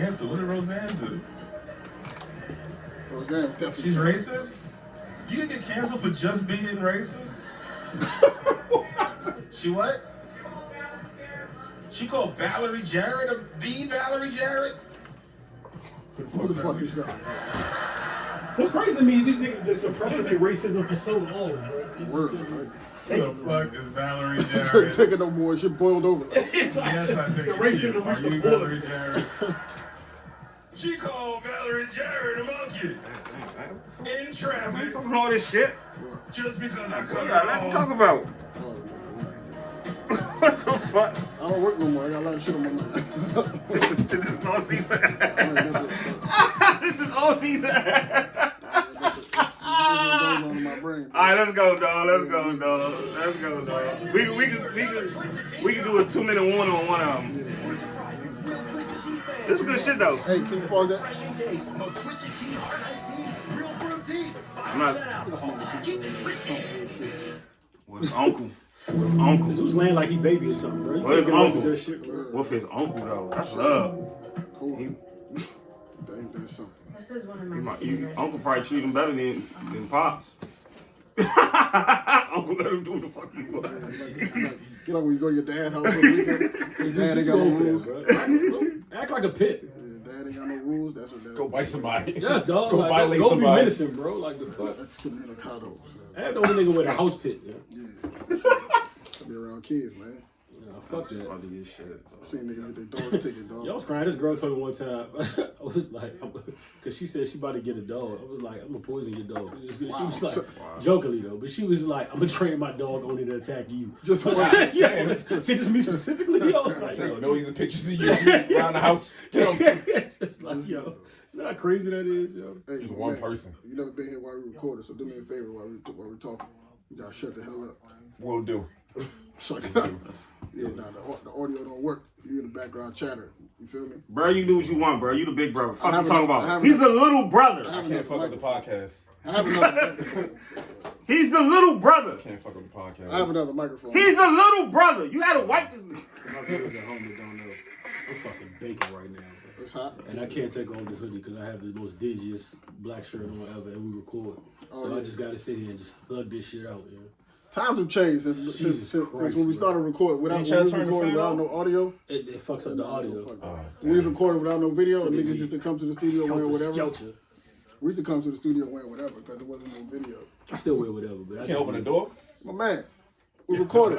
canceled. What did Roseanne do? Roseanne definitely. She's racist? You can get canceled for just being racist? She what? She called Valerie Jarrett the Valerie Jarrett? What the fuck is that? What's crazy to me is these niggas been suppressing their racism for so long, bro. Word, right? Who the fuck is Valerie Jarrett? Take it no more. Shit boiled over. Yes, I think it's you. Are you Valerie Jarrett? She called Valerie Jarrett a monkey in traffic What's all this shit? just because I cut Yeah, her let's off. talk about. What the fuck? I don't work no more. I got a lot of shit on my mind. This is all season. This is all season. Alright, let's go, dog. Let's go, dog. Let's go, dog. We can do a 2-minute warning on one of them. This is good shit though. Hey, can you pause that? I'm not. What's uncle? What's uncle? This was laying like he baby or something, bro. You What is can't get away with uncle? that shit, bro. What's his uncle though? That's love. Cool. Ain't that something? This is one of my favorite. Uncle probably treat him better than Pops. Uncle let him do what the fuck he want. You know when you go to your dad's house for the weekend, dad ain't got no rules. Act like a pit. Dad ain't got no rules. That's what dad. Go bite somebody. Yes, dog. Go Like, violate go somebody. be menacing, bro. Like the fuck. That's putting in a condo. I the only nigga with a house pit. Yeah. I be around kids, man. Nah, fuck that. About to get shit. I seen niggas get their dog taken, dog. Yo, I was crying. This girl told me one time, I was like, because she said she about to get a dog. I was like, I'm gonna poison your dog. She was like, jokingly though, but she was like, I'm gonna train my dog only to attack you. Just I said, yo, see, just me specifically, yo. Like, Take yo, millions of pictures of you around the house. Get him. just like, yo, you know how crazy that is, yo. Hey, Just one man, person. You never been here while we recorded, so do me a favor while we talking. You gotta shut the hell up. Will do. Shut up. Yeah, nah, the audio don't work. You in the background chatter. You feel me? Bro, you do what you want, bro. You the big brother. Fuck you have talking enough- I about. have He's a enough- little brother. I have Can't fuck up the mic- podcast. I have another. He's the little brother. Can't fuck up the podcast. I have another microphone. He's the little brother. You gotta wipe this nigga. My kids at home that don't know. I'm fucking baking right now. Bro. It's hot. And I can't take off this hoodie because I have the most dingiest black shirt on ever, and we record. So yeah. I just gotta sit here and just thug this shit out, you know? Times have changed since when we bro. started recording without, Ain't y'all when we turn the recording fan without on? no audio. It fucks up the audio. We was recording without no video, and So niggas they used to come to the studio wearing Helter whatever. Skelter. We used to come to the studio wearing whatever because there wasn't no video. I still wear whatever, but I Can't just open the door. My man, we recorded.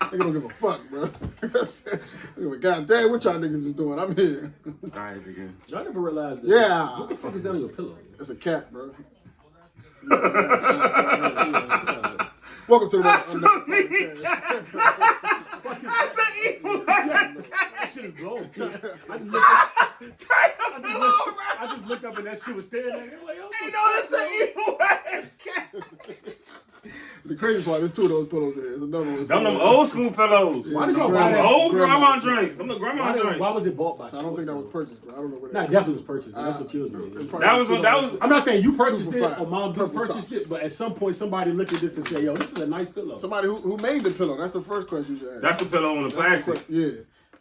Nigga don't give a fuck, bro. God damn, what y'all niggas is doing? I'm here. Alright, nigga. Y'all never realized that. Yeah. What the fuck is down on your pillow? It's a cat, bro. Welcome to the I said evil. That shit is blown. I just looked up and that shit was staring at me. I'm like, You know that's an evil ass cat. The crazy part, there's two of those pillows there. There's another one. Them old school pillows. Why did y'all Grandma. buy that? Old grandma Grandma. drinks. Them the grandma drinks. Why was it bought by? I don't think that was purchased, bro. I don't know where Nah, that it definitely was purchased. And that's what kills me. That was. I'm not saying you purchased 2 it for $5. or Mom Duke Purple purchased tops. it, but at some point somebody looked at this and said, "Yo, this is a nice pillow." Somebody who made the pillow. That's the first question you should ask. That's the pillow on the plastic. Yeah.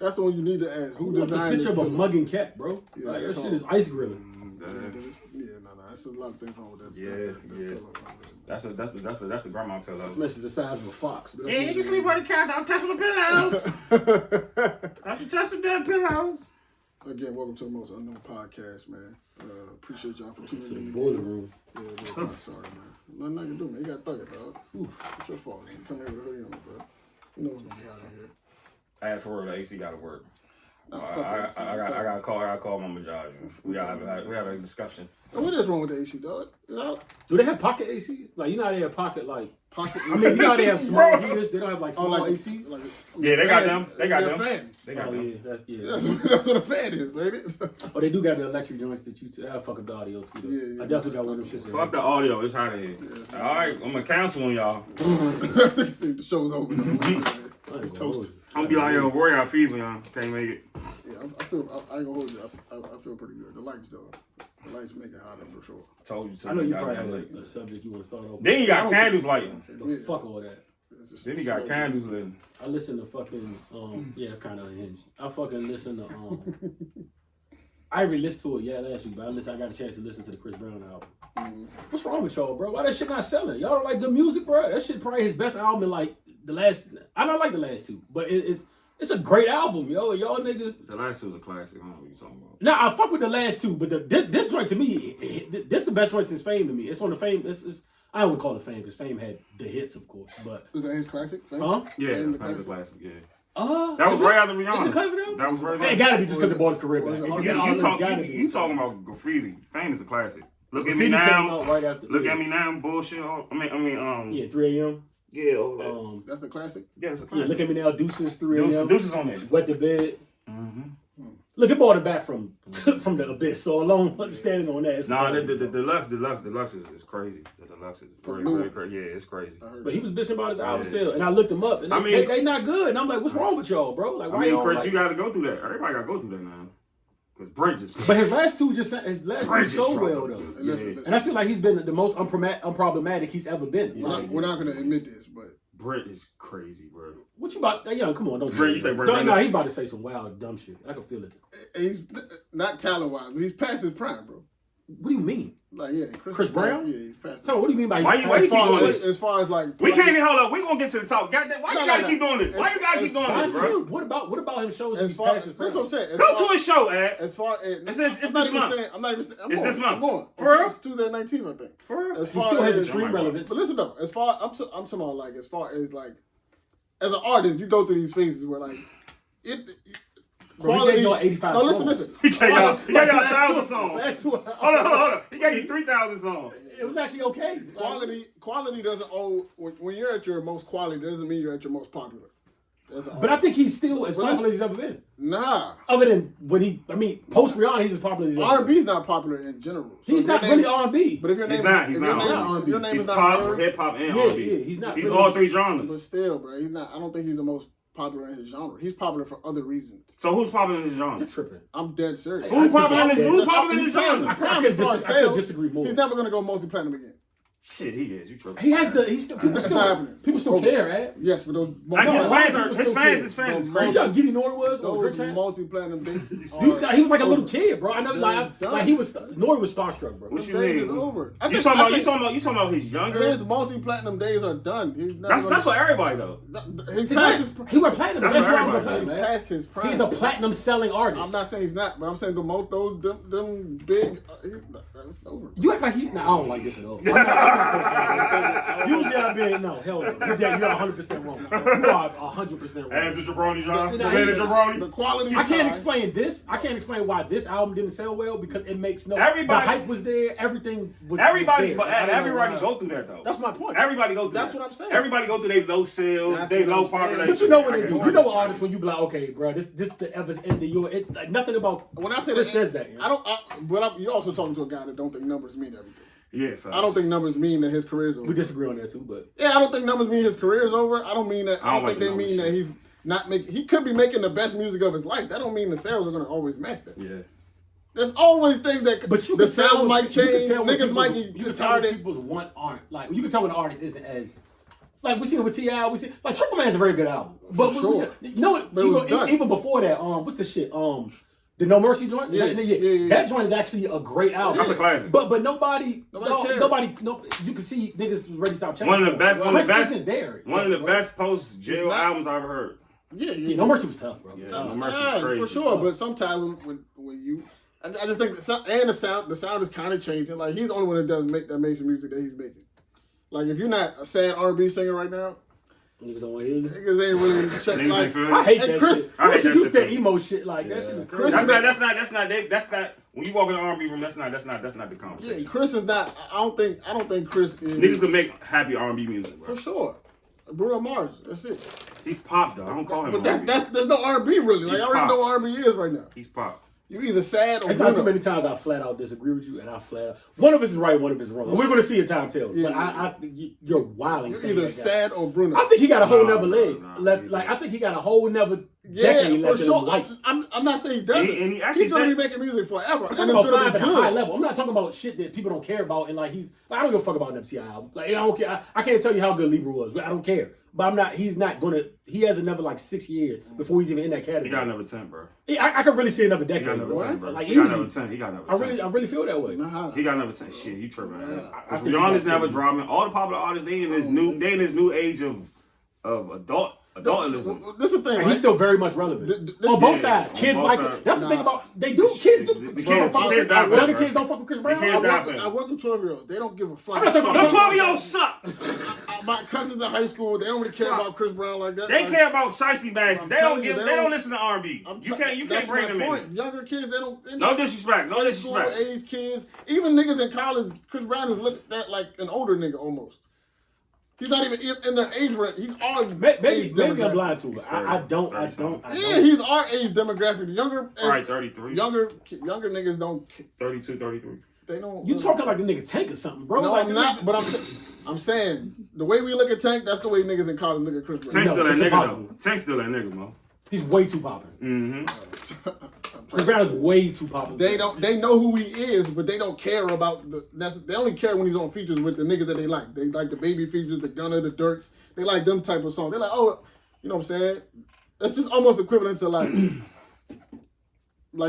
That's the one you need to ask. Who What's a designed picture this of a pillow? mugging cat, bro? Yeah, Like, that that's shit all. is ice grilling. Yeah, no. That's a lot of things wrong with that. Yeah, that yeah. pillow. That's the grandma pillow. This mesh is the size of a fox. But Yeah, you can sleep on the couch. Don't touch the pillows. Don't you touch the damn pillows. Again, welcome to the Most Unknown Podcast, man. Appreciate y'all for tuning To the in. boiler room. Yeah, sorry, man. Nothing I can do, man. You got to thug it, dog. Oof. It's your fault, man. Come here with a hoodie on, bro. You know what's going to be out of here. I had for real, the AC got to work. Nah, fuck I that. got to call Mama Josh. We have a discussion. Now, what is wrong with the AC, dog? It's out. Do they have pocket AC? Like, you know how they have pocket, like, Pocket I mean, you know how they have small heaters? They don't have, like, small like AC? Like, Yeah, they got fan. them. They got They're a them. fan. They got Oh, them. yeah. That's what a fan is, ain't it? Oh, they do got the electric joints that you fuck up the audio, too, though. Yeah, I definitely got one of them shits. Fuck the audio. It's hot in here. All right, I'm gonna cancel on y'all. The show's over. It's toast. I'm gonna be like, yo, Roy, I feed y'all. Can't make it. Yeah, I feel. I ain't gonna hold you. I feel pretty good. The lights though. The lights make it hotter for sure. Told you to. I know you probably goddamn have late. a subject you want to start off with. Then you got candles lighting. The fuck all that. Then he got candles lit. I listen to fucking yeah, it's kind of unhinged. I fucking listen to I already listened to it last week, but I got a chance to listen to the Chris Brown album. What's wrong with y'all, bro? Why that shit not selling? Y'all don't like good music, bro? That shit probably his best album in like the last. I don't like the last two, but it's a great album, yo. Y'all niggas. The last two was a classic. I don't know what you talking about. Nah, I fuck with the last two, but this joint to me, this the best joint since Fame to me. It's on the Fame. It's I don't want to call it Fame because Fame had the hits, of course. But is that his classic? Fame? Huh? Yeah, Fame, that's a classic. Yeah. That was right after Rihanna. Is it classic album? That was right. It gotta be just because it brought his career back. You talking about Graffiti? Fame is a classic. Look at me Graffiti now. came out right after. Look at me now. Bullshit. Yeah, 3 a.m. Yeah. That's a classic. Yeah, it's a Yeah, classic. look at me now. Deuces 3 a.m. Deuces on there. Wet the bed. Mm-hmm. Look, it brought it back from the abyss. So alone standing on that. Nah, the deluxe is crazy. The deluxe is very crazy. Yeah, it's crazy. But he was bitching about his album sale, and I looked him up, and they not good. And I'm like, what's wrong with y'all, bro? Like, why Chris, like... you got to go through that. Everybody got to go through that now. Because Brent just. But his last two so well though. Listen. And I feel like he's been the most unproblematic he's ever been. We're not gonna admit this, but Brent is crazy, bro. What you about? Young, come on, don't. Brent, you think Brent? No, he's about to say some wild dumb shit. I can feel it. he's not talent wise, but he's past his prime, bro. What do you mean? Like, yeah, Chris Brown? Yeah, he's past. So what do you mean by why you keep doing this? As far as like, we can't even hold up. We gonna get to the talk. Goddamn, why you gotta keep doing this? Why you gotta keep doing this, bro? What about him shows? As far as that's what I'm saying. Go to his show, Ed. As far as it's this month. I'm not even. I'm it's going. this month. I'm going. For real? It's Tuesday 19th, I think. For real? As He far still has as, extreme relevance. But listen though, I'm talking about like as far as like as an artist, you go through these phases where like it. Quality. Y'all 85 no, songs. listen. He gave y'all 1,000 songs. Hold on. He gave you 3,000 songs. It was actually okay. Quality doesn't owe when you're at your most quality. Doesn't mean you're at your most popular. But I think he's still as popular as he's ever been. Nah. Other than post Rihanna, he's as popular as he's ever been. R&B's not popular in general. So he's not really R&B. But if your name he's not R&B. Your name he's is not pop, hip hop, and R&B. Yeah, he's not. He's really all three genres. But still, bro, he's not. I don't think he's the most popular in his genre. He's popular for other reasons. So who's popular in his genre? You're tripping. I'm dead serious. Who's popular in his genre? I could disagree more. He's never gonna go multi-platinum again. Shit, he is. You tripping? He has people still care, right? Yes, but those his fans. You see how Giddy Nori was? Those multi-platinum babies. He was like a little kid, bro. I never Nori was starstruck, bro. What you days mean? is over. You talking about his younger? His multi-platinum days are done. That's for everybody though. He went platinum. That's why everybody. platinum, He's man. past his prime. He's a platinum selling artist. I'm not saying he's not, but I'm saying them big. That's over. You act like I don't like this at all. Usually I've been hell no. You're 100% wrong. You are 100% wrong. As a jabroni, John. The quality. I can't explain this. I can't explain why this album didn't sell well because it makes no. Everybody, the hype was there. Everything was. Everybody, was there. but everybody go through that though. That's my point. Everybody go through. That's that. what I'm saying. Everybody go through their low sales, their low popularity. But you know what they do. You know what artists when you be like, okay, bro, this the Ever's end of your. Like, nothing about. When I say Chris says that, I don't. But you're also talking to a guy that don't think numbers mean everything. Yeah, facts. I don't think numbers mean that his career's over. We disagree on that too, but yeah, I don't think numbers mean his career's over. I don't mean that. I don't think they mean that he's not making. He could be making the best music of his life. That don't mean the sales are gonna always match that. Yeah. There's always things that. But you the can tell sound might change. Niggas might you get tired of. People's want aren't like you can tell when the artist isn't as. Like we see it with T.I., we see like Triple Man's a very good album. But sure. You know what? Even before that, what's the shit? The No Mercy joint? Yeah. That joint is actually a great album. That's a classic. But nobody cared. you can see niggas ready to stop checking. One of the best isn't there. One of the best post jail albums I've ever heard. Yeah. No Mercy was tough, bro. Yeah, No Mercy's crazy. For sure. But sometimes when you I just think the sound is kind of changing. Like he's the only one that makes the music that he's making. Like if you're not a sad R&B singer right now, niggas don't want to hear you. Niggas ain't really checking. Like, I hate that Chris, shit. I introduced that emo shit. Like that shit is crazy. That's not. When you walk in the R&B room, that's not the conversation. Yeah, Chris is not. I don't think Chris is. Niggas can make happy R&B music, bro. For sure. Bruno Mars. That's it. He's pop though. I don't call him. But there's no R&B really. Like I already know what R&B is right now. He's pop. You either sad or it's not too many times I flat out disagree with you, and I flat out one of us is right, one of us is wrong. We're going to see in time tells. Yeah, but I you're wilding. You're either sad or Bruno. I think he got a whole nother leg left. Like I think he got a whole nother decade left in him. Like I'm not saying he doesn't. And he actually he's going to be making music forever. I'm talking about Five at a high level. I'm not talking about shit that people don't care about. And like I don't give a fuck about an MCI album. Like I don't care. I can't tell you how good Libra was. I don't care. but I'm not. He's not gonna. He has another like 6 years before he's even in that category. He got another 10, bro. Yeah, I can really see another He got decade. another Bro. 10, bro. Like He got easy. another 10. He got another 10. I really feel that way. Nah. He got another 10. Shit, you tripping? I think he Rihanna's got never 10. dropping. All the popular artists, they in this new age of adultism. This is the thing, And right? he's still very much relevant This on both is- sides. on Kids both like sides. it. That's the thing Nah. about they do. Kids do. The Kids kids don't fuck die with for Younger it. kids don't fuck with Chris Brown. kids die for it. I work with 12-year-olds. They don't give a fuck. I'm not talking about Them 12-year-olds suck. My cousins in high school, they don't really care about Chris Brown like that. They like, care about shiesty bastards. They telling don't you, give. they They don't don't- listen to R&B. You can't that's bring my them point. in. Younger kids, they don't. No disrespect. No high school disrespect. age kids, even niggas in college, Chris Brown is looked at like an older nigga almost. He's not even in their age range. He's our Maybe age I'm demographic. blind to it. I don't. Yeah, he's our age demographic. The younger, All right, 33. younger niggas don't. 32, 33. They don't. You talking like the nigga Tank or something, bro? No, like, I'm not. But I'm saying the way we look at Tank, that's the way niggas in college look at Chris Brown. Tank's still that it's nigga impossible. though. Tank's still that nigga, Mo. He's way too popular. Mm-hmm. Chris Brown is way too popular. They don't. They know who he is, but they don't care about the. They only care when he's on features with the niggas that they like. They like the baby features, the Gunna, the Dirks. They like them type of songs. They're like, oh, you know what I'm saying? That's just almost equivalent to like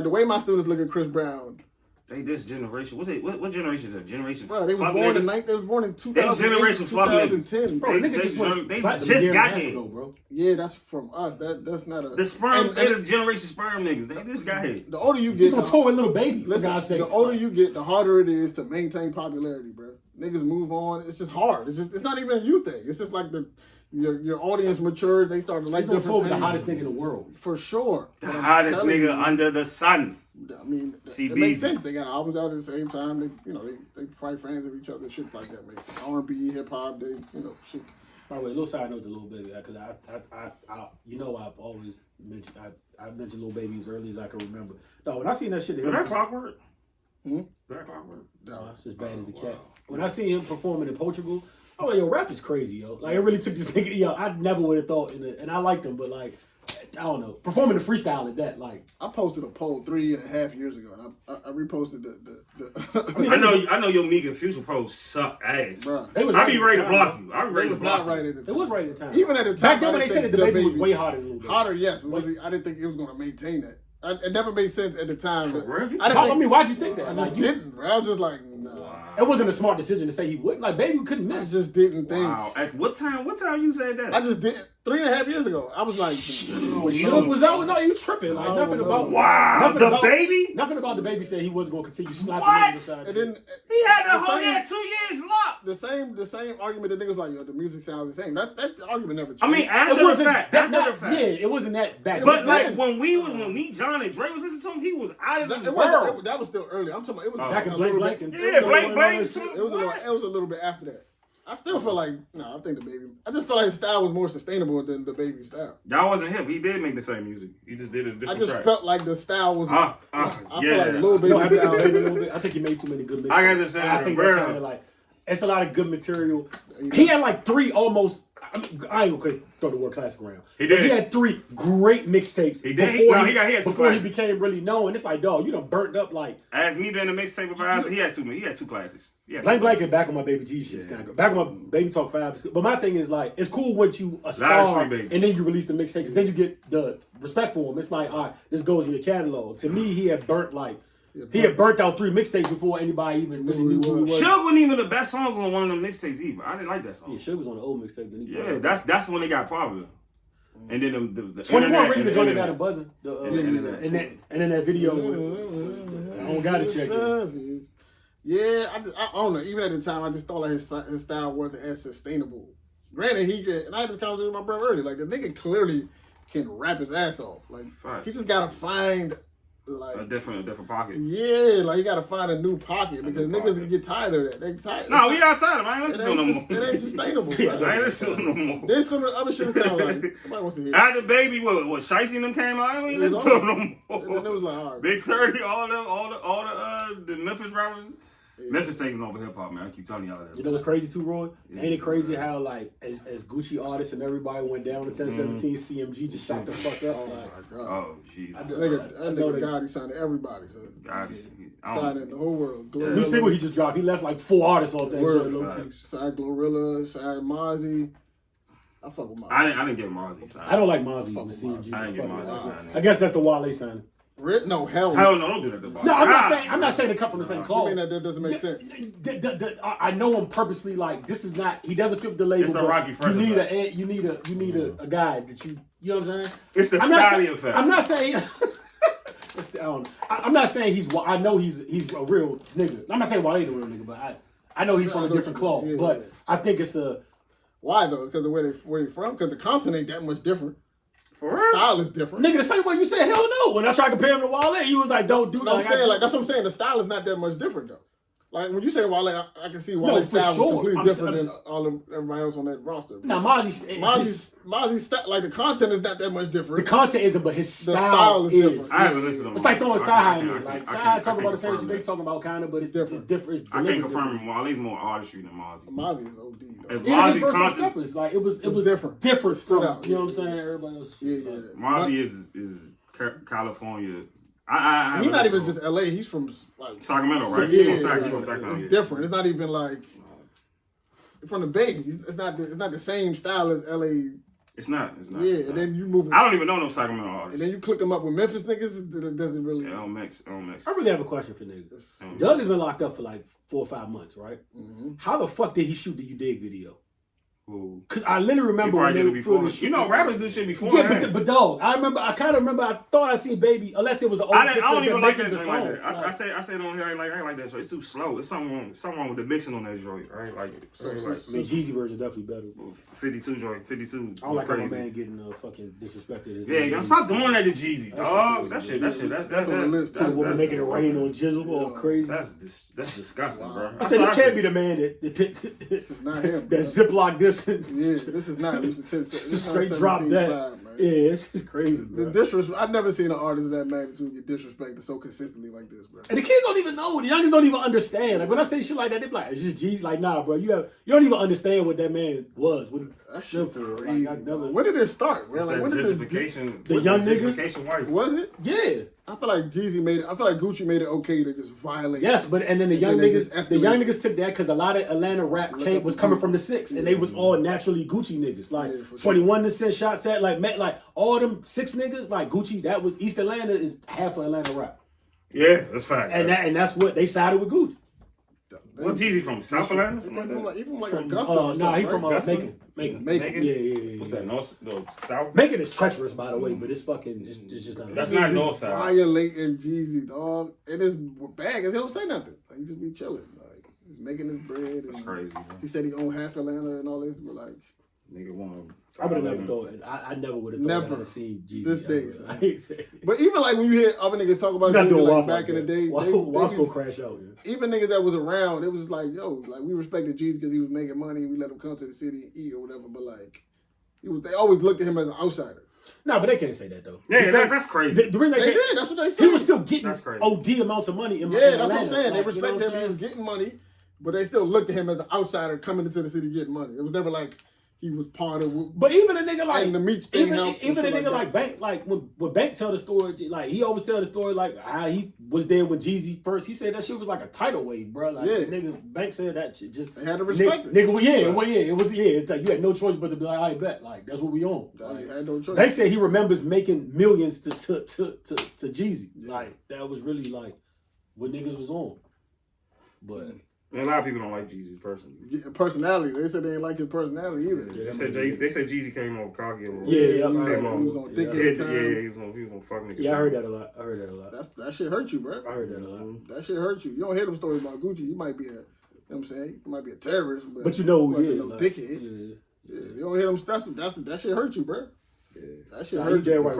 the way my students look at Chris Brown. They this generation. What generation is that? Generation. Bro, they was fuck born niggas? They was born in 2000. generation fuck niggas. 2010. Bro, They- nigga just went they platinum just a year and a got half here. ago, bro. Yeah, that's from us. That's not a The sperm. and- They the generation sperm niggas. They just got here. The older you He's get, on tour with Little Baby. For listen, God's sake. the older you get, the harder it is to maintain popularity, bro. Niggas move on. It's just hard. It's not even a you thing. It's just like your audience matures. They start to like He's on tour different with the things. hottest nigga in the world. For sure. The But I'm hottest telling nigga you, under the sun. I mean, it CBZ. makes sense. They got albums out at the same time. They probably friends of each other. Shit like that makes sense. R&B, hip hop. They shit. By the way, a little side note to Little Baby, because I I've always mentioned I mentioned Little Baby as early as I can remember. No, when I seen that shit, Is that Clockwork? Hmm? That Clockwork? No. it's as bad as the cat. When I seen him performing in Portugal, I was like, yo, rap is crazy, yo. Like, it really took this nigga, yo, I never would have thought, and I liked him, but like, I don't know, performing the freestyle at that, like. I posted a poll 3.5 years ago, and I reposted the I know your Meek and Future pros suck ass. Bruh. They was I right be at ready the to time, block bro. you. I be They ready to was block not you. right at the time. It was right at the time. Even at the time, Back then I when they didn't said that think the baby was DaBaby- way hotter than Little Baby. Hotter, yes. But I didn't think it was going to maintain that. It never made sense at the time. For real? I I mean, why'd you think that? I Like, just didn't, bro. I was just like, nah. it wasn't a smart decision to say he wouldn't. Like, Baby couldn't I miss. just didn't think. Wow. At what time you said that? I just did 3.5 years ago. I was like, When Suge was out, no, you tripping. Like, I nothing don't about. know. Wow. Nothing The about, Baby? Nothing about the Baby said he wasn't going to continue slapping What? niggas inside. it didn't. He had the the whole same- had 2 years locked. The same argument that niggas like, yo, the music sounds the same. That argument never changed. I mean, after It the wasn't fact. that. After the Not, fact. yeah, it wasn't that back. But was like then. when me, John and Dre was listening to him, he was out of this that world. that was still early. I'm talking about it was Back in a Blank little Blank bit- and- it was Yeah, a Blank little- Blank. It was a little bit after that. I still feel like I think the Baby. I just feel like his style was more sustainable than the Baby style. Y'all wasn't him. He did make the same music. He just did a I different just track. felt like the style was. I feel yeah. like Lil Baby No, I think, style. Baby a little bit. I think he made too many good mixes. I got to say, I think bro. that's kind of like it's a lot of good material. He had like 3 almost. I ain't gonna throw the word classic around. He did. He had 3 great mixtapes. He did. Before He had two before he classics. became really known. It's like, dog, you done burnt up like As me being a mixtape supervisor, he had two classics. Blank Blank and Back on My Baby Jesus shit's kind of good. Back on My Baby Talk 5 is good. But my thing is like, it's cool once you a star Street Baby. and then you release the mixtapes and then you get the respect for him. It's like, all right, this goes in your catalog. To me, he had burnt out 3 mixtapes before anybody even really knew who he was. Suge wasn't even the best songs on one of them mixtapes either. I didn't like that song. Yeah, Suge was on the old mixtape. Then he Yeah, that's when they got popular. And then the 21 internet, really and the joined internet. got him buzzing. internet. And then that video. I don't got to check it. Yeah, I don't know. Even at the time, I just thought like his style wasn't as sustainable. Granted, and I had this conversation with my brother earlier. Like the nigga clearly can rap his ass off. Like Facts. he just gotta find like A different pocket. yeah, like you gotta find a new pocket because new niggas pocket. get tired of that. They tired. No, we outside of it. I ain't It listening to no ain't, more. it ain't sustainable. Yeah, bro. I ain't listening to no more. There's some of the other shit that sound like nobody wants to hear. After Baby, what Shicey and them came out, I ain't It was listening to on. them no And then it was more. like, all right. Big 30, all the Memphis rappers. Memphis taking over hip hop, man. I keep telling y'all that. You know what's crazy too, Roy? Ain't it crazy how like as Gucci artists and everybody went down in 2017, CMG just shot the fuck up. Oh Like, my god. Oh, jeez. I That know nigga that- God, he signed to everybody. So. God, Signed in the whole world. New single he just dropped. He left like 4 artists off that Word. shit. Low key. Signed Glorilla, signed Mozzie. I fuck with Mozzie. I didn't get Mozzie signed. I don't like Mozzie. Fuck with Messina Mozzie. G. I didn't get Fuck Mozzie with signed. I guess that's the Wale signing. No, hell Hell no, don't do that to Mozzie. No, I'm not saying they come from the same You cloth. mean that doesn't make sense? I know him purposely. Like this is not. He doesn't fit with the label. It's the but Rocky You Fresh need effect. you need a guy that you know what I'm saying. It's the I'm not Scotty saying- effect. I'm not saying. I'm not saying he's. I know he's a real nigga. I'm not saying Wale ain't a real nigga, but I know he's Yeah, from I a know different what cloth. you mean. But Yeah. I think it's a. Why though? Because the where they from? Because the content ain't that much different. For The real? style is different. Nigga, the same way you said hell no. When I tried to compare him to Wale, he was like, don't do that. No, I'm saying like that's what I'm saying. The style is not that much different though. Like when you say Wale, I can see Wale's for style sure. was completely I'm different s- than all of everybody else on that roster. Now, Mozzie's style, like the content is not that much the different. content isn't, but his The style, style is is. different. I haven't listened to It's like Mozzie, throwing so Sci-Hi I in can't- there. Like I Sci-Hi can't talking about the same confirm shit they that. talking about, kind of, but it's different. different. It's I can't delivered confirm different. Wale's more artistry than Mozzie. Mozzie is OD though. If Even his Mozzie verse on conscious, Steppers, like it was different. different Stood from out. you know what I'm saying. Everybody else. Yeah, yeah. Mozzie is California. He's not even just LA. He's from like Sacramento, right? Yeah, He's from it's Sacramento, yeah. different. It's not even like from the Bay. It's not the same style as LA. It's not. Yeah, and then you move. I don't even know no Sacramento And artists. then you click them up with Memphis niggas. It doesn't really. It don't mix. I really have a question for niggas. It's- Doug has been locked up for like 4 or 5 months, right? Mhm. How the fuck did he shoot the You Dig video? Who? Because I literally He remember probably when did it they before. filmed the You know, rappers do shit before. Yeah, that. but dog, I kind of remember. I thought I seen Baby, unless it was an old I picture don't of even them like making that the joint like song. that. I say I ain't like that joint. It's too slow. It's something wrong with the mixing on that joint, right? Like, say like I mean, Jeezy version is definitely better. 52 joint, 52. I don't like how my crazy. man getting fucking disrespected. His Yeah, name. y'all stop doing that to Jeezy, dog. That's That's That's on the list, too. The woman making it rain on Jizzle, all crazy. That's disgusting, bro. I said, this can't be the man This is not him. that Ziploc this. Yeah, this is not. This is 10, this is not Straight drop 17.5, that. man. Yeah, it's just crazy, The bro. disrespect. I've never seen an artist of that magnitude get disrespected so consistently like this, bro. And the kids don't even know. The youngest don't even understand. Like when I say shit like that, they be like, "It's just G's." Like, nah, bro, you don't even understand what that man was. What he That stood shit for. crazy. Like, I never. When did it start, bro? It's Like, that when did gentrification. The young niggas? Gentrification white. was it? Yeah. I feel like Jeezy made it. I feel like Gucci made it okay to just violate. Yes, but and then the young And then they niggas, just the young escalated. niggas took that because a lot of Atlanta rap Look up was the coming Gucci. from the 6, and they was all naturally Gucci niggas. Like Yeah, for sure. 21 to send shots at, like all them 6 niggas, like Gucci. That was East Atlanta is half of Atlanta rap, Yeah, that's fact. and that's what they sided with Gucci. What Jeezy from South Atlanta? Something like that? Even like From, Augusta. or nah, he something, from right? Augusta? Macon. Macon. Yeah. What's that? North South? Macon is treacherous, by the way, but it's fucking. It's just not. That's not North Side. Violating Jeezy, dog. And his bag is he don't say nothing. Like he just be chilling. Like he's making his bread. That's and crazy. Man. He said he owned half Atlanta and all this, but like Nigga want. I would have never thought. I never would have thought Never. I would have seen Jeezy. This ever. day. But even like when you hear other niggas talk about You're not Jeezy, doing like WAP back in the day, Wap's they gonna be- crash out. Yeah. even niggas that was around, it was like, yo, like we respected Jeezy because he was making money. We let him come to the city and eat or whatever. But like, they always looked at him as an outsider. No, but they can't say that though. Yeah, that's crazy. The reason They they can't, did. That's what they said. he was still getting That's crazy. OD amounts of money. In Yeah, that's what I'm Atlanta. saying. They Like, you know respected what him. I'm He saying? was getting money, but they still looked at him as an outsider coming into the city getting money. It was never like he was part of. But even a nigga like And the Meech thing even helped and even a shit nigga like like Bank, like when Bank tell the story, like he always tell the story like how he was there when Jeezy first. He said that shit was like a tidal wave, bro. Like Yeah. nigga, Bank said that shit just. They had to respect it. Nigga, it was it's like you had no choice but to be like, I bet, like that's what we on. Like, You had no choice. Bank said he remembers making millions to Jeezy. Like that was really like what niggas was on. But And a lot of people don't like Jeezy's personally. Personality. They said they didn't like his personality either. They said Jeezy came on cocky a little. Yeah, he I was heard on- that. he was on Yeah. dick Yeah, at the time. he was on fuck niggas. yeah, I heard that a lot. I heard that a lot. That shit hurt you, bro. I heard that a lot. That shit hurt you. You don't hear them stories about Gucci. You might be you know what I'm saying? You might be a terrorist, But you know who he wasn't is. no like, dickhead. yeah. Yeah, you don't hear them. That shit hurt you, bro. That shit Nah, hurt you you. dead right.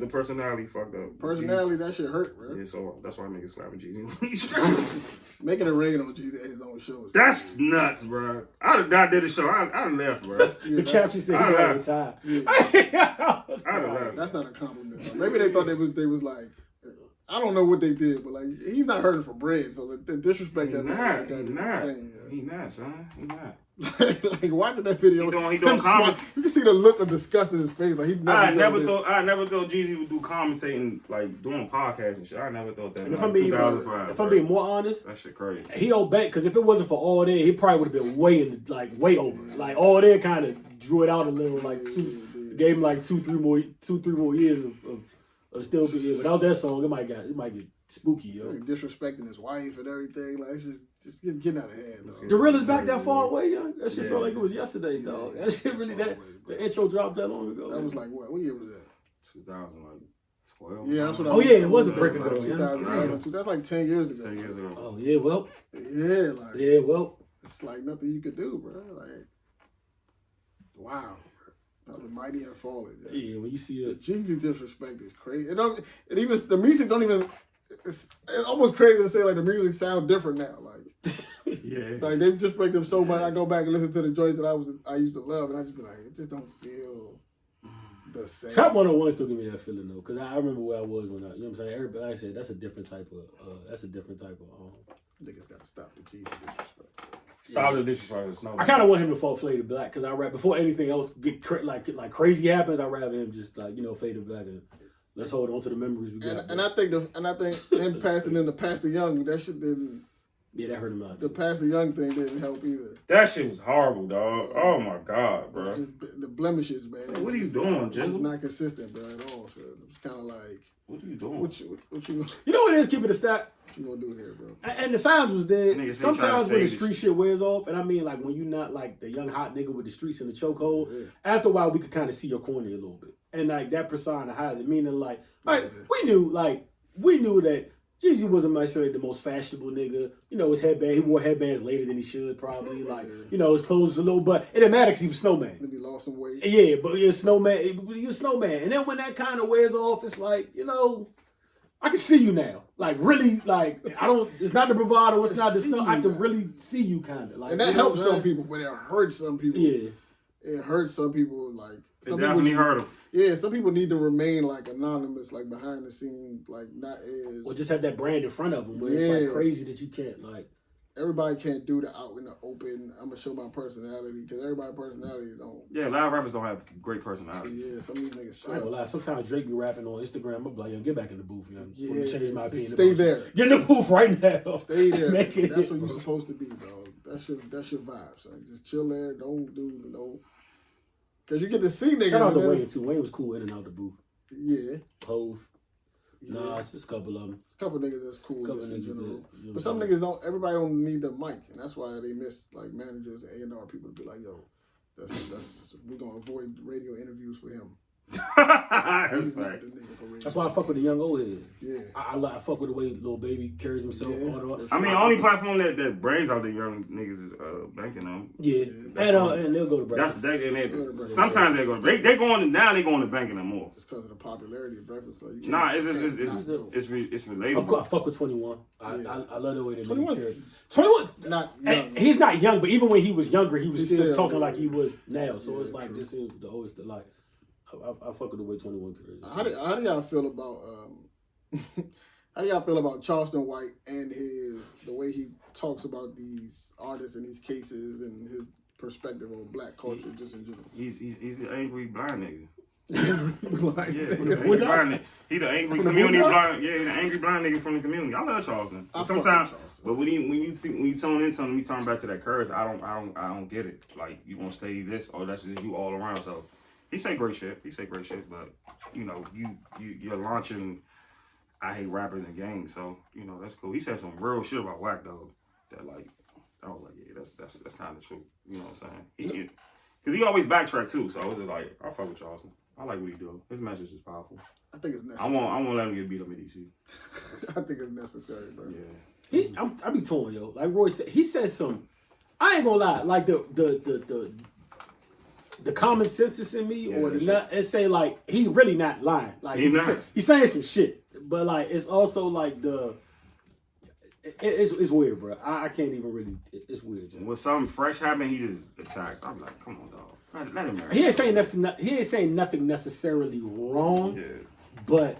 The personality fucked up. Personality, that shit hurt, bro. Yeah, so that's why niggas slapping Jeezy. Making it rain on Jeezy at his own shows. That's nuts, bro. I'd have did the show. I'd have left, bro. The caption said he I all the laugh. time. I'd have left. That's not a compliment. Maybe they thought they was like, I don't know what they did, but like he's not hurting for bread, so the disrespect He that not. like that He is not. insane. Yeah. He not, son. He not. like watching that video, He doing comments. You can see the look of disgust in his face. Like he I never thought Jeezy would do commentating, like doing podcasts and shit. I never thought that. And if like, I'm being 2005, if I'm being more honest, that shit crazy. he owed back because if it wasn't for all that, he probably would have been way over. Like all that kind of drew it out a little, like gave him like two, three more years of still being here. Without that song, it might get spooky, yo. Like, disrespecting his wife and everything. Like it's just getting out of hand. Dog. The real is back that far away, yo. That shit felt like it was yesterday, dog. That shit really the intro dropped that long ago. That was like what year was that? 2012. Yeah, that's what. Oh yeah, it was a break like ago. 2011. That's like 10 years ago. 10 years ago. Oh yeah, well. Yeah, like it's like nothing you could do, bro. Like wow, bro. The mighty have fallen. Yeah, when you see it, Jeezy disrespect is crazy. It even the music don't even. It's almost crazy to say like the music sound different now. Like Yeah. like they just break them so much. I go back and listen to the joints that I used to love, and I just be like, it just don't feel the same. Trap 101 still give me that feeling though, because I remember where I was when you know what I'm saying. Everybody, like I said, that's a different type of Niggas gotta stop the Jeezy disrespect. Stop the disrespect with Snow. I kind of want him to fall Fade to Black because I rap before anything else get like crazy happens. I rather him just like Fade to Black and let's hold on to the memories we got. And I think him passing in the Pastor Young, that shit didn't. Yeah, that hurt him out. The Pastor Young thing didn't help either. That shit was horrible, dog. Oh my god, bro. Just the blemishes, man. What are you doing, It's Jizzle? not consistent, bro, at all. So it's kind of like, What are you doing? what you You know what it is? Keep it a stat. you gonna do here, bro? And the signs was there. Niggas ain't Sometimes trying to when the save street shit wears off, and I mean like when you not like the young hot nigga with the streets in the chokehold, Yeah. after a while we could kind of see your corner a little bit. And like that persona hides it. Meaning like Yeah. we knew that Jeezy wasn't necessarily the most fashionable nigga. You know, his headband, he wore headbands later than he should probably. Like, you know, his clothes was a little, but it didn't matter because he was Snowman. Maybe lost some weight. Yeah, but you're a snowman. You're a snowman. And then when that kind of wears off, it's like, I can see you now. Like, really, like, it's not the bravado, it's not the snow. I can really see you kind of. Like, And that helps some people, but it hurts some people. Yeah. It hurts some people, like. It Some definitely people, hurt him. Yeah, some people need to remain, like, anonymous, like, behind the scenes, like, not as. Or just have that brand in front of them where it's like crazy that you can't, like. Everybody can't do the out in the open, I'm going to show my personality, because everybody's personality don't. Yeah, a lot of rappers don't have great personalities. Yeah, some of these niggas I ain't suck. gonna lie. Sometimes Drake be rapping on Instagram. I'm like, yo, get back in the booth, yo. Yeah, Let me change my opinion. stay about you. there. Get in the booth right now. Stay there. Make it That's hit, what you're bro. supposed to be, bro. That's your vibe, son. Just chill there. Don't do because you get to see niggas. Shout out to and Wayne there's- too. Wayne was cool in and out the booth. Yeah. Hove, Yeah. Nas, just a couple of them. A couple niggas that's cool Couple just in niggas general. that, you know But some what I'm niggas don't. Everybody don't need the mic, and that's why they miss like managers and A&R people to be like, yo, that's we gonna avoid radio interviews for him. He's not the Facts. nigga for radio. That's why I fuck with the young old heads. Yeah. I fuck with the way Lil Baby carries himself. Yeah. All the, I mean, only platform that brings out the young niggas is banking them. yeah. That's And they'll go to That's breakfast. sometimes they go. They going now. They going to banking them more. It's because of the popularity of Breakfast Club. You Nah, can't- it's Of relatable. course, I fuck with 21. Yeah. I love the way that 21 's nigga carries. 21. not And young. he's not young, but even when he was younger, he was He's still still, talking yeah. like he was now. So it's Yeah, like true. just the always like I fuck with the way 21 carries. How do y'all feel about how do y'all feel about Charleston White and the way he talks about these artists and these cases and his perspective on black culture just in general? He's an angry blind nigga. Like, Yeah, nigga, angry blind nigga. He the angry From the community Boondocks? blind. Yeah, he the angry blind nigga from the community. I love Charleston. I But fuck with sometimes, Charleston. but when you tune in something, you turn back to that curse. I don't get it. Like you gonna stay this or that's just you all around. So he say great shit. But you're launching. I hate rappers and gangs. So that's cool. He said some real shit about Whack Dog. That like I was like, yeah, that's kind of true. You know what I'm saying? Because he always backtrack too. So I was just like, I fuck with Charleston. I like what he do. His message is powerful. I think it's I necessary. won't let him get beat up in DC. I think it's necessary, bro. Yeah. I be torn, yo. Like Roy said, he said some. I ain't gonna lie. Like the common sense in me, or the not, it say like he really not lying. Like he's saying some shit, but like it's also like it's weird, bro. I can't even really. It's weird, Joe. When something fresh happened, he just attacks. I'm like, come on, dog. Let him marry. He ain't saying nothing necessarily wrong, Yeah. but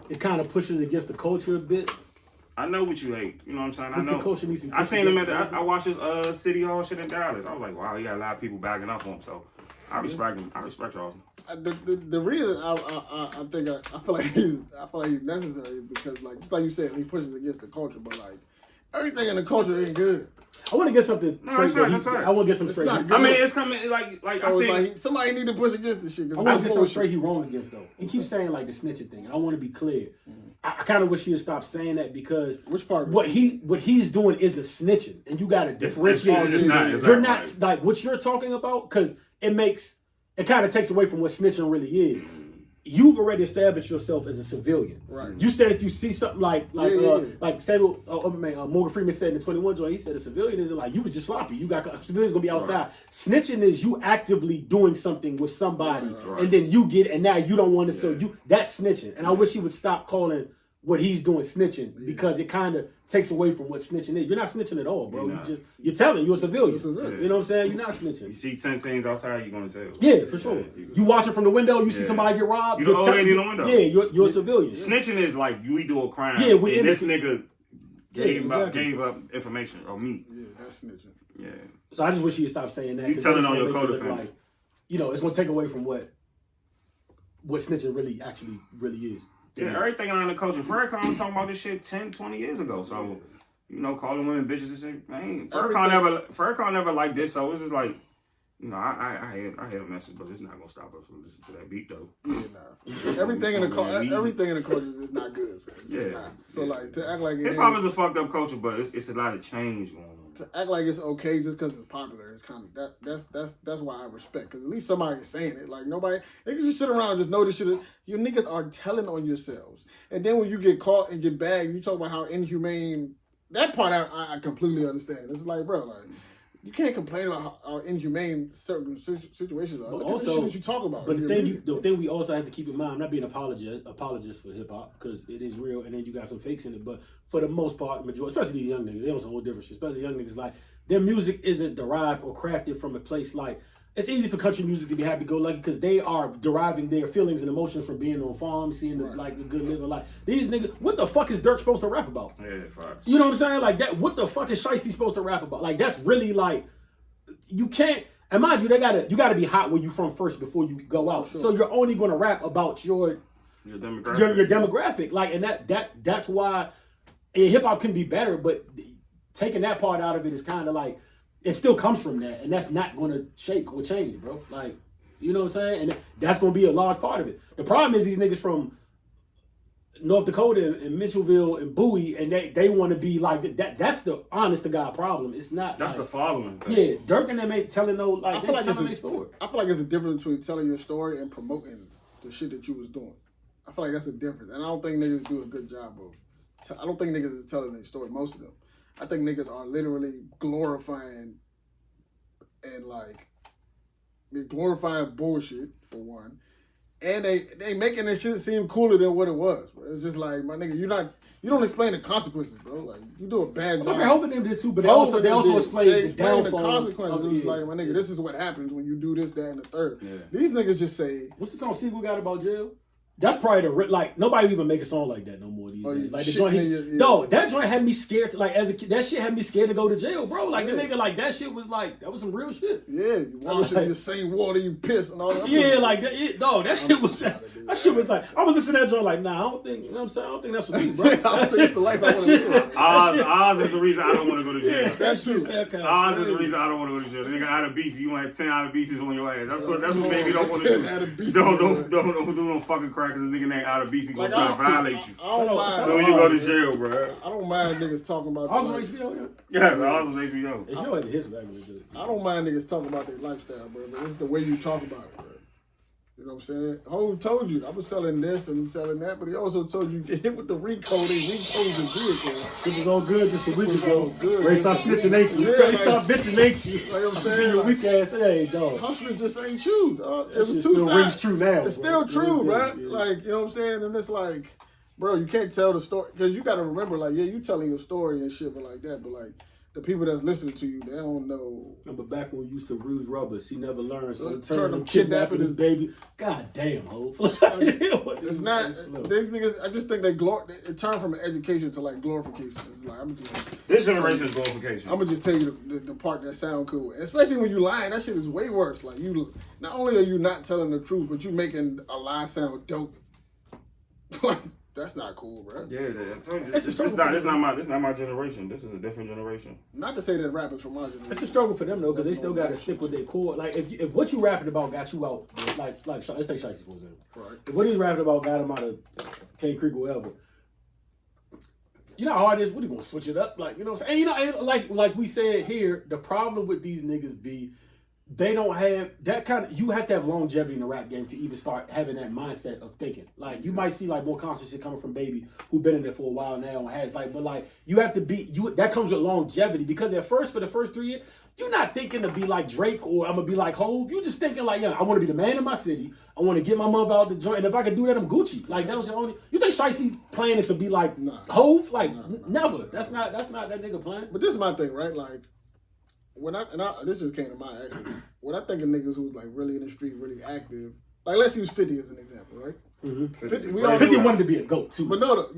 it kind of pushes against the culture a bit. I know what you hate. You know what I'm saying? I The know. culture needs some I seen him at pussy. I watched his City Hall shit in Dallas. I was like, wow, he got a lot of people backing up on him. So I respect him. I respect Charleston. The reason I think I feel like he's necessary is because like just like you said, he pushes against the culture, but like everything in the culture ain't good. I want to get something No, straight. that's right, that's right. I want to get some It's straight. not I good. I mean, it's coming like So I it's see. like somebody need to push against this shit. 'Cause want it's to get some bullshit. straight he wrong against though. He keeps saying like the snitching thing, and I want to be clear. I kind of wish he would stop saying that because Which part? what he's doing is a snitching, and you got to differentiate. it's the two. not- it's You're not not like what you're talking about because it kind of takes away from what snitching really is. You've already established yourself as a civilian. Right. You said if you see something like Samuel Morgan Freeman said in the 21 joint, he said a civilian isn't like you was just sloppy. You got civilians gonna be outside. Right. Snitching is you actively doing something with somebody, Right. and then you get and now you don't want to. So that's snitching. And I wish he would stop calling what he's doing snitching because it kind of takes away from what snitching is. You're not snitching at all, bro. You're not. You're telling you're a civilian. You're a civilian. You know what I'm saying? You're not snitching. You see 10 things outside, you're gonna tell. Yeah, for sure. You watching from the window, you see Yeah. somebody get robbed. You the you're old lady in the window. Yeah, you're a civilian. Snitching is like we do a crime. Yeah, we and this innocent. nigga Yeah, exactly. gave up information or me. Yeah, that's snitching. Yeah. So I just wish he'd stop saying that. You 'cause telling that's on gonna your make it look co-defendant. like, it's gonna take away from what snitching really is. Yeah, everything around the culture. Farrakhan was talking about this shit 10, 20 years ago. So, calling women bitches and shit. Man, Farrakhan never liked this. So it's just like, I had a message, but it's not gonna stop us from listening to that beat though. Yeah, nah. Everything in the culture is not good. So it's just Yeah. not. So like to act like it Hip hop is, is a fucked up culture, but it's a lot of change going on. to act like it's okay just because it's popular, it's kind of that's why I respect, because at least somebody is saying it. Like nobody, they can just sit around and just know this shit. You niggas are telling on yourselves, and then when you get caught and get bagged, you talk about how inhumane. That part I completely understand. It's like, bro, like you can't complain about how inhumane certain situations are. But Look also, at the shit that you talk about. But the thing we also have to keep in mind, I'm not being apologist for hip hop because it is real, and then you got some fakes in it. But for the most part, majority, especially these young niggas, they on some whole different shit. Especially young niggas, like their music isn't derived or crafted from a place like. It's easy for country music to be happy-go-lucky because they are deriving their feelings and emotions from being on farms, seeing the good living life. These niggas, what the fuck is Dirk supposed to rap about? Yeah, facts. You know what I'm saying? Like that. What the fuck is Shiesty supposed to rap about? Like that's really like you can't. And mind you, you gotta be hot where you from first before you go out. Sure. So you're only gonna rap about your demographic. your demographic. Like, and that's why hip hop can be better, but taking that part out of it is kind of like it still comes from that, and that's not gonna shake or change, bro. Like, you know what I'm saying? And that's gonna be a large part of it. The problem is these niggas from North Dakota and Mitchellville and Bowie, and they want to be like that. That's the honest to God problem. It's not. That's like, the following thing. Yeah, Dirk and them ain't telling no like. I They feel like telling their story. I feel like there's a difference between telling your story and promoting the shit that you was doing. I feel like that's a difference, and I don't think niggas do a good job of. I don't think niggas is telling their story. Most of them, I think niggas are literally glorifying and like they're glorifying bullshit for one, and they making that shit seem cooler than what it was. Bro. It's just like, my nigga, you don't explain the consequences, bro. Like you do a bad job. I hope them did too, but they also explain the the downfalls. consequences. It was like, my nigga, this is what happens when you do this, that, and the third. Yeah. These niggas just say, What's the song Seagull got about jail? That's probably like nobody even make a song like that no more these days. Like the joint, no, that joint had me scared. As a kid, that shit had me scared to go to jail, bro. Like the nigga, like that shit was like that was some real shit. yeah, you wash in the same water you piss and all that. Yeah, like that. That shit was that shit was like I was listening to that joint like, nah, I don't think you know what I'm saying. I don't think that's for me, bro. I don't think it's the life I want to live. Oz is the reason I don't want to go to jail. That's true. Oz is the reason I don't want to go to jail. The nigga out of BC, you want 10 out of BCs on your ass. That's what made me don't want to 10 out of do. BC, Don't do no fucking crack because this nigga named out of BC gonna try to violate you. I don't mind. So you go to jail, bro. I don't mind niggas talking about. I was their on life. HBO. Yes, Oz was HBO. HBO had the hits back in the day. I don't mind niggas talking about their lifestyle, bro. But it's the way you talk about it, bro. You know what I'm saying? Hov told you I was selling this and selling that, but he also told you get hit with the recode. They recoded the vehicle. Shit was all good just a week was ago. all good. Ray stop snitching ain't you. Yeah, Ray like- stop bitching ain't you. Like I'm saying, Your like, weak ass, hey dog. hustling just ain't true, dog. It That was shit two still sides. rings true now. It's bro. still true, Yeah, right? yeah. Like, you know what I'm saying? And it's like, bro, you can't tell the story because you got to remember, like, yeah, you telling your story and shit, but like that, but like the people that's listening to you, they don't know. Remember back when we used to use rubbers, he never learned. So Turn them kidnapping his baby. God damn, ho. It's not these niggas. I just think it turned from an education to like glorification. It's like This generation's glorification. I'm gonna just tell you the part that sound cool, especially when you lying. That shit is way worse. Like you, not only are you not telling the truth, but you making a lie sound dope. Like that's not cool, bro. Yeah, I told you, this not my generation. This is a different generation. Not to say that rappers from our generation. It's a struggle for them though, because they still got to stick with their core. Like if what you rapping about got you out, like let's take Shiesty for example. Right. If what he's rapping about got him out of Cane Creek or whatever, you know how hard it is. What are you gonna switch it up? Like, you know what I'm saying? And, you know, like we said here, the problem with these niggas be they don't have that kind of. You have to have longevity in the rap game to even start having that mindset of thinking. Like you might see like more conscious shit coming from Baby, who been in there for a while now and has like, but like you have to be that comes with longevity because for the first 3 years. You're not thinking to be like Drake or I'm gonna be like Hove. You're just thinking like, yeah, I want to be the man in my city. I want to get my mother out the joint, and if I can do that, I'm Gucci. Like that was the only. You think Shiesty plan is to be like Hove? Like never. That's not that nigga plan. But this is my thing, right? Like this just came to mind actually. When I think of niggas who's like really in the street, really active, like let's use 50 as an example, right? Mm-hmm. 50 wanted to be a GOAT too. But no,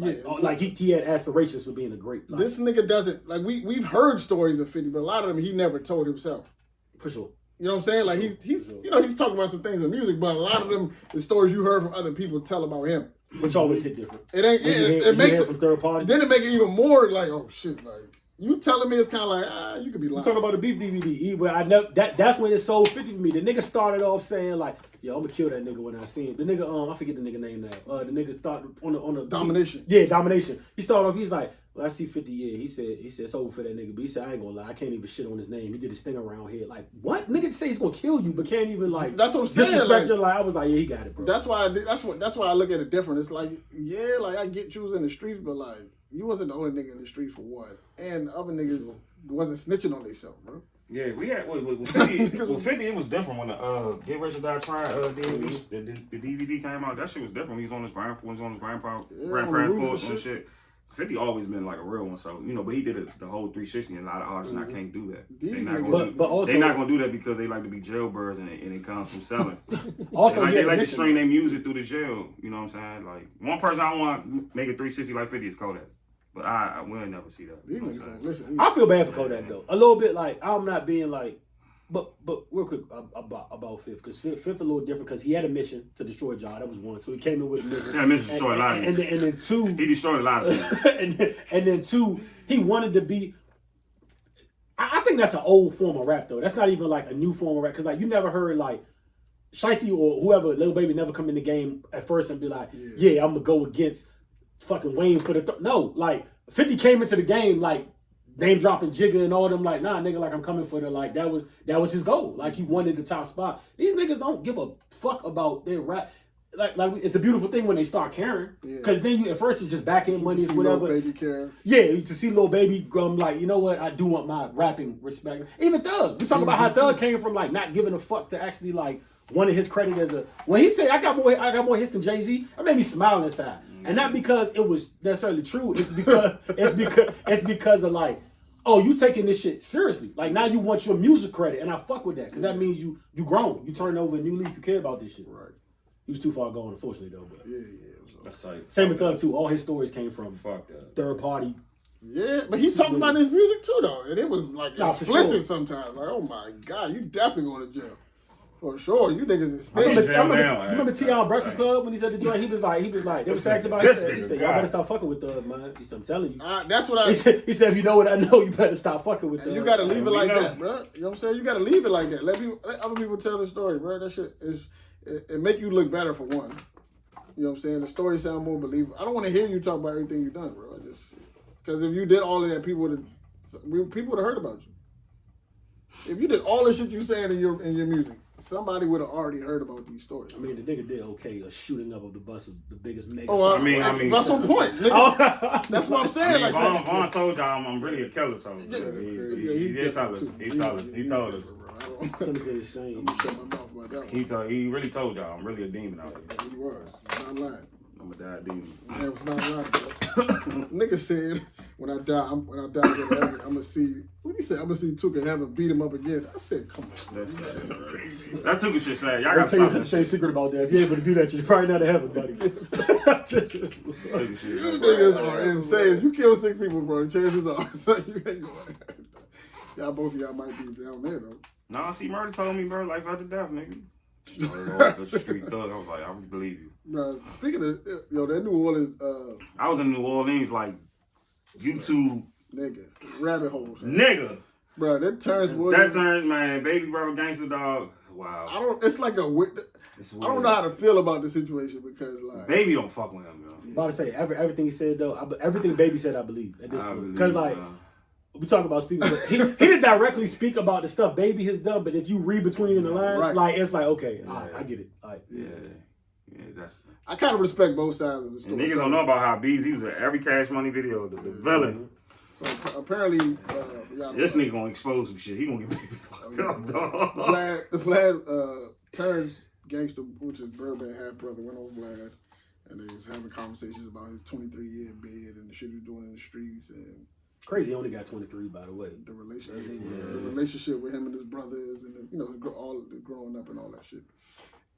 like he had aspirations for being a great. Like, this nigga doesn't like we've heard stories of 50, but a lot of them he never told himself. For sure. You know what I'm saying? Like he's you know he's talking about some things in music, but a lot of them the stories you heard from other people tell about him, which always hit different. It ain't. It makes it from third party. Then it make it even more like oh shit like. You telling me it's kind of like, you could be lying. You talking about the beef DVD. That's when it sold 50 for me. The nigga started off saying like, yo, I'm gonna kill that nigga when I see him. The nigga, I forget the nigga name now. The nigga started on the Domination. Yeah, Domination. He started off, he's like, well, I see 50, yeah. He said it's over for that nigga. But he said, I ain't gonna lie, I can't even shit on his name. He did his thing around here. Like, what? Nigga say he's gonna kill you, but can't even like that's what I'm saying. Disrespect your life. I was like, yeah, he got it, bro. That's why I look at it different. It's like, yeah, like I get you was in the streets, but like you wasn't the only nigga in the streets for one. And other niggas wasn't snitching on themselves, bro. Yeah, we had with 50. With 50, it was different when the Get Rich or Die Trying the DVD came out. That shit was different. He was on his grandparents porch and shit. 50 always been like a real one, so you know. But he did the whole 360, and a lot of artists now can't do that. They're not gonna do that because they like to be jailbirds, and it comes from selling. Also, they like to string their music through the jail. You know what I'm saying? Like one person I want to make a 360 like 50 is Kodak. But I will never see that. These niggas don't listen. I feel bad for Kodak though. A little bit like I'm not being like, but real quick about Fifth because Fifth a little different because he had a mission to destroy John. That was one, so he came in with a mission. Yeah, mission to destroy a lot of and then two, he destroyed a lot of people. and then two, he wanted to be. I think that's an old form of rap though. That's not even like a new form of rap because like you never heard like Shiesty or whoever Lil Baby never come in the game at first and be like, yeah I'm gonna go against fucking Wayne for the no, like 50 came into the game like name dropping Jigga and all them like nah nigga like I'm coming for the like that was his goal like he wanted the top spot. These niggas don't give a fuck about their rap like it's a beautiful thing when they start caring because then you at first it's just back end money whatever. Lil Baby care. Yeah, to see Lil Baby like you know what I do want my rapping respect. Even Thug, we talk about how Thug came from like not giving a fuck to actually like wanted his credit as a when he said I got more hits than Jay-Z. That made me smile inside. And not because it was necessarily true. It's because of like, oh, you taking this shit seriously. Like now you want your music credit, and I fuck with that because that means you grown. You turn over a new leaf. You care about this shit. Right. He was too far gone, unfortunately though. But That's tight. Same with Thug too. All his stories came from third party. Yeah, but he's talking about his music too though, and it was like explicit sometimes. Like, oh my god, you definitely going to jail. For sure, you niggas is snitching. You remember T.I. on Breakfast Club when he said the joint? He was like, they was asking about it. He said, y'all better stop fucking with Thug, man. He said, I'm telling you. That's what he said, if you know what I know, you better stop fucking with Thug. You gotta leave it like that, bro. You know what I'm saying? You gotta leave it like that. Let other people tell the story, bro. That shit it make you look better for one. You know what I'm saying? The story sound more believable. I don't want to hear you talk about everything you've done, bro. Because if you did all of that, people would have heard about you. If you did all the shit you saying in your music, somebody would have already heard about these stories. I mean, the nigga did okay. A shooting up of the bus of the biggest mega. I mean, that's my point. That's what I'm saying. I mean, Vaughn told y'all I'm really a killer, so he did tell us. He told us. He really told y'all I'm really a demon out here. He was. Not lying. I'm a die demon. That was not right. Nigga said when I die, I'm gonna see. What do you say? I'm gonna see Tuka in heaven beat him up again. I said, come on. That's crazy. That Tuka shit sad. Y'all I'll gotta tell stop you that a shit. secret about that. If you're able to do that, you're probably not in heaven, buddy. Tuka shit. You niggas are insane. You kill 6 people, bro. Chances are you ain't going. Y'all both of y'all might be down there though. Nah, see, Murder told me, bro, life after death, nigga. The street thug. I was like, I would believe you. Bro, speaking of that New Orleans I was in New Orleans, like, YouTube nigga rabbit holes. nigga. Bro, that turns wood. That turns, man, baby brother, gangster dog. Wow. I don't. It's like a weird. It's I weird. don't know how to feel about the situation because like Baby don't fuck with him, though. About to say everything he said though. Everything Baby said, I believe at this I point. believe, Because like bro. we talk about speaking, he didn't directly speak about the stuff Baby has done, but if you read between the lines, Right. like it's like okay, all right, I get it. All right. Yeah, that's. I kind of respect both sides of the And story. niggas don't know about how Beezy was at every Cash Money video. The villain. So apparently, y'all This nigga gonna expose some shit. He gonna get baby locked up, dog. the Vlad turns gangster, which is Birdman half brother, went on Vlad, and they was having conversations about his 23-year bid and the shit he was doing in the streets and Crazy, he only got 23 by the way. the relationship with him and his brothers and all the growing up and all that shit.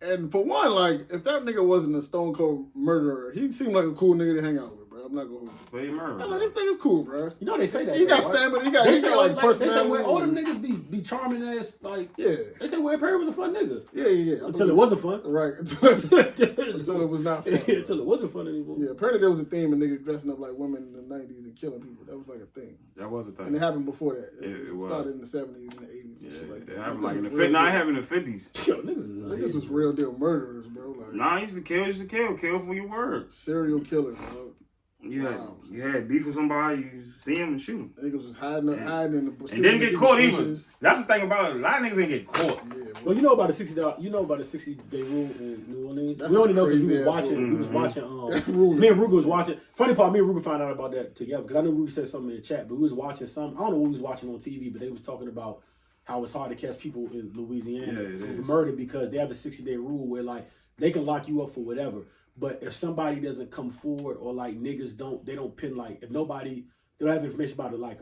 And for one, like if that nigga wasn't a stone cold murderer, he seemed like a cool nigga to hang out with, bro. I'm not gonna hold you. But he murdered. I'm like, this nigga's cool, bro. You know they say that. He got though, right? stamina. He got They say like they personality. say where all them niggas be charming ass like. Yeah, They say Wade Perry was a fun nigga yeah. until it wasn't fun. Right. Until it was not fun. Until it wasn't fun anymore. Yeah, apparently there was a theme of niggas dressing up like women in the 90s and killing people. That was like a thing. That was a thing. And it happened before that. It started was. in the 70s and the 80s. And shit like It that. happened like in the Niggas was 50s. Nah, it real happened in the 50s. Yo, niggas is deal- Niggas was real deal murderers, bro. Like Nah, he used to kill. Kill for your word. serial killers, bro. Wow. You had beef with somebody, you see him and shoot him. Niggas was hiding in the bushes. And didn't get caught either. bushes. That's the thing about it. A lot of niggas ain't get caught. Yeah, bro. Well, you know about the 60-day rule in New Orleans. That's We only know because crazy we was ass watching. rule. We was watching. That rule Me is and Ruger was insane. watching. Funny part, me and Ruger found out about that together because I knew Ruger said something in the chat. But we was watching some. I don't know what we was watching on TV, but they was talking about how it's hard to catch people in Louisiana Yeah, it for is. murder because they have a 60-day rule where like they can lock you up for whatever. But if somebody doesn't come forward or like niggas don't pin like if nobody they don't have information about it like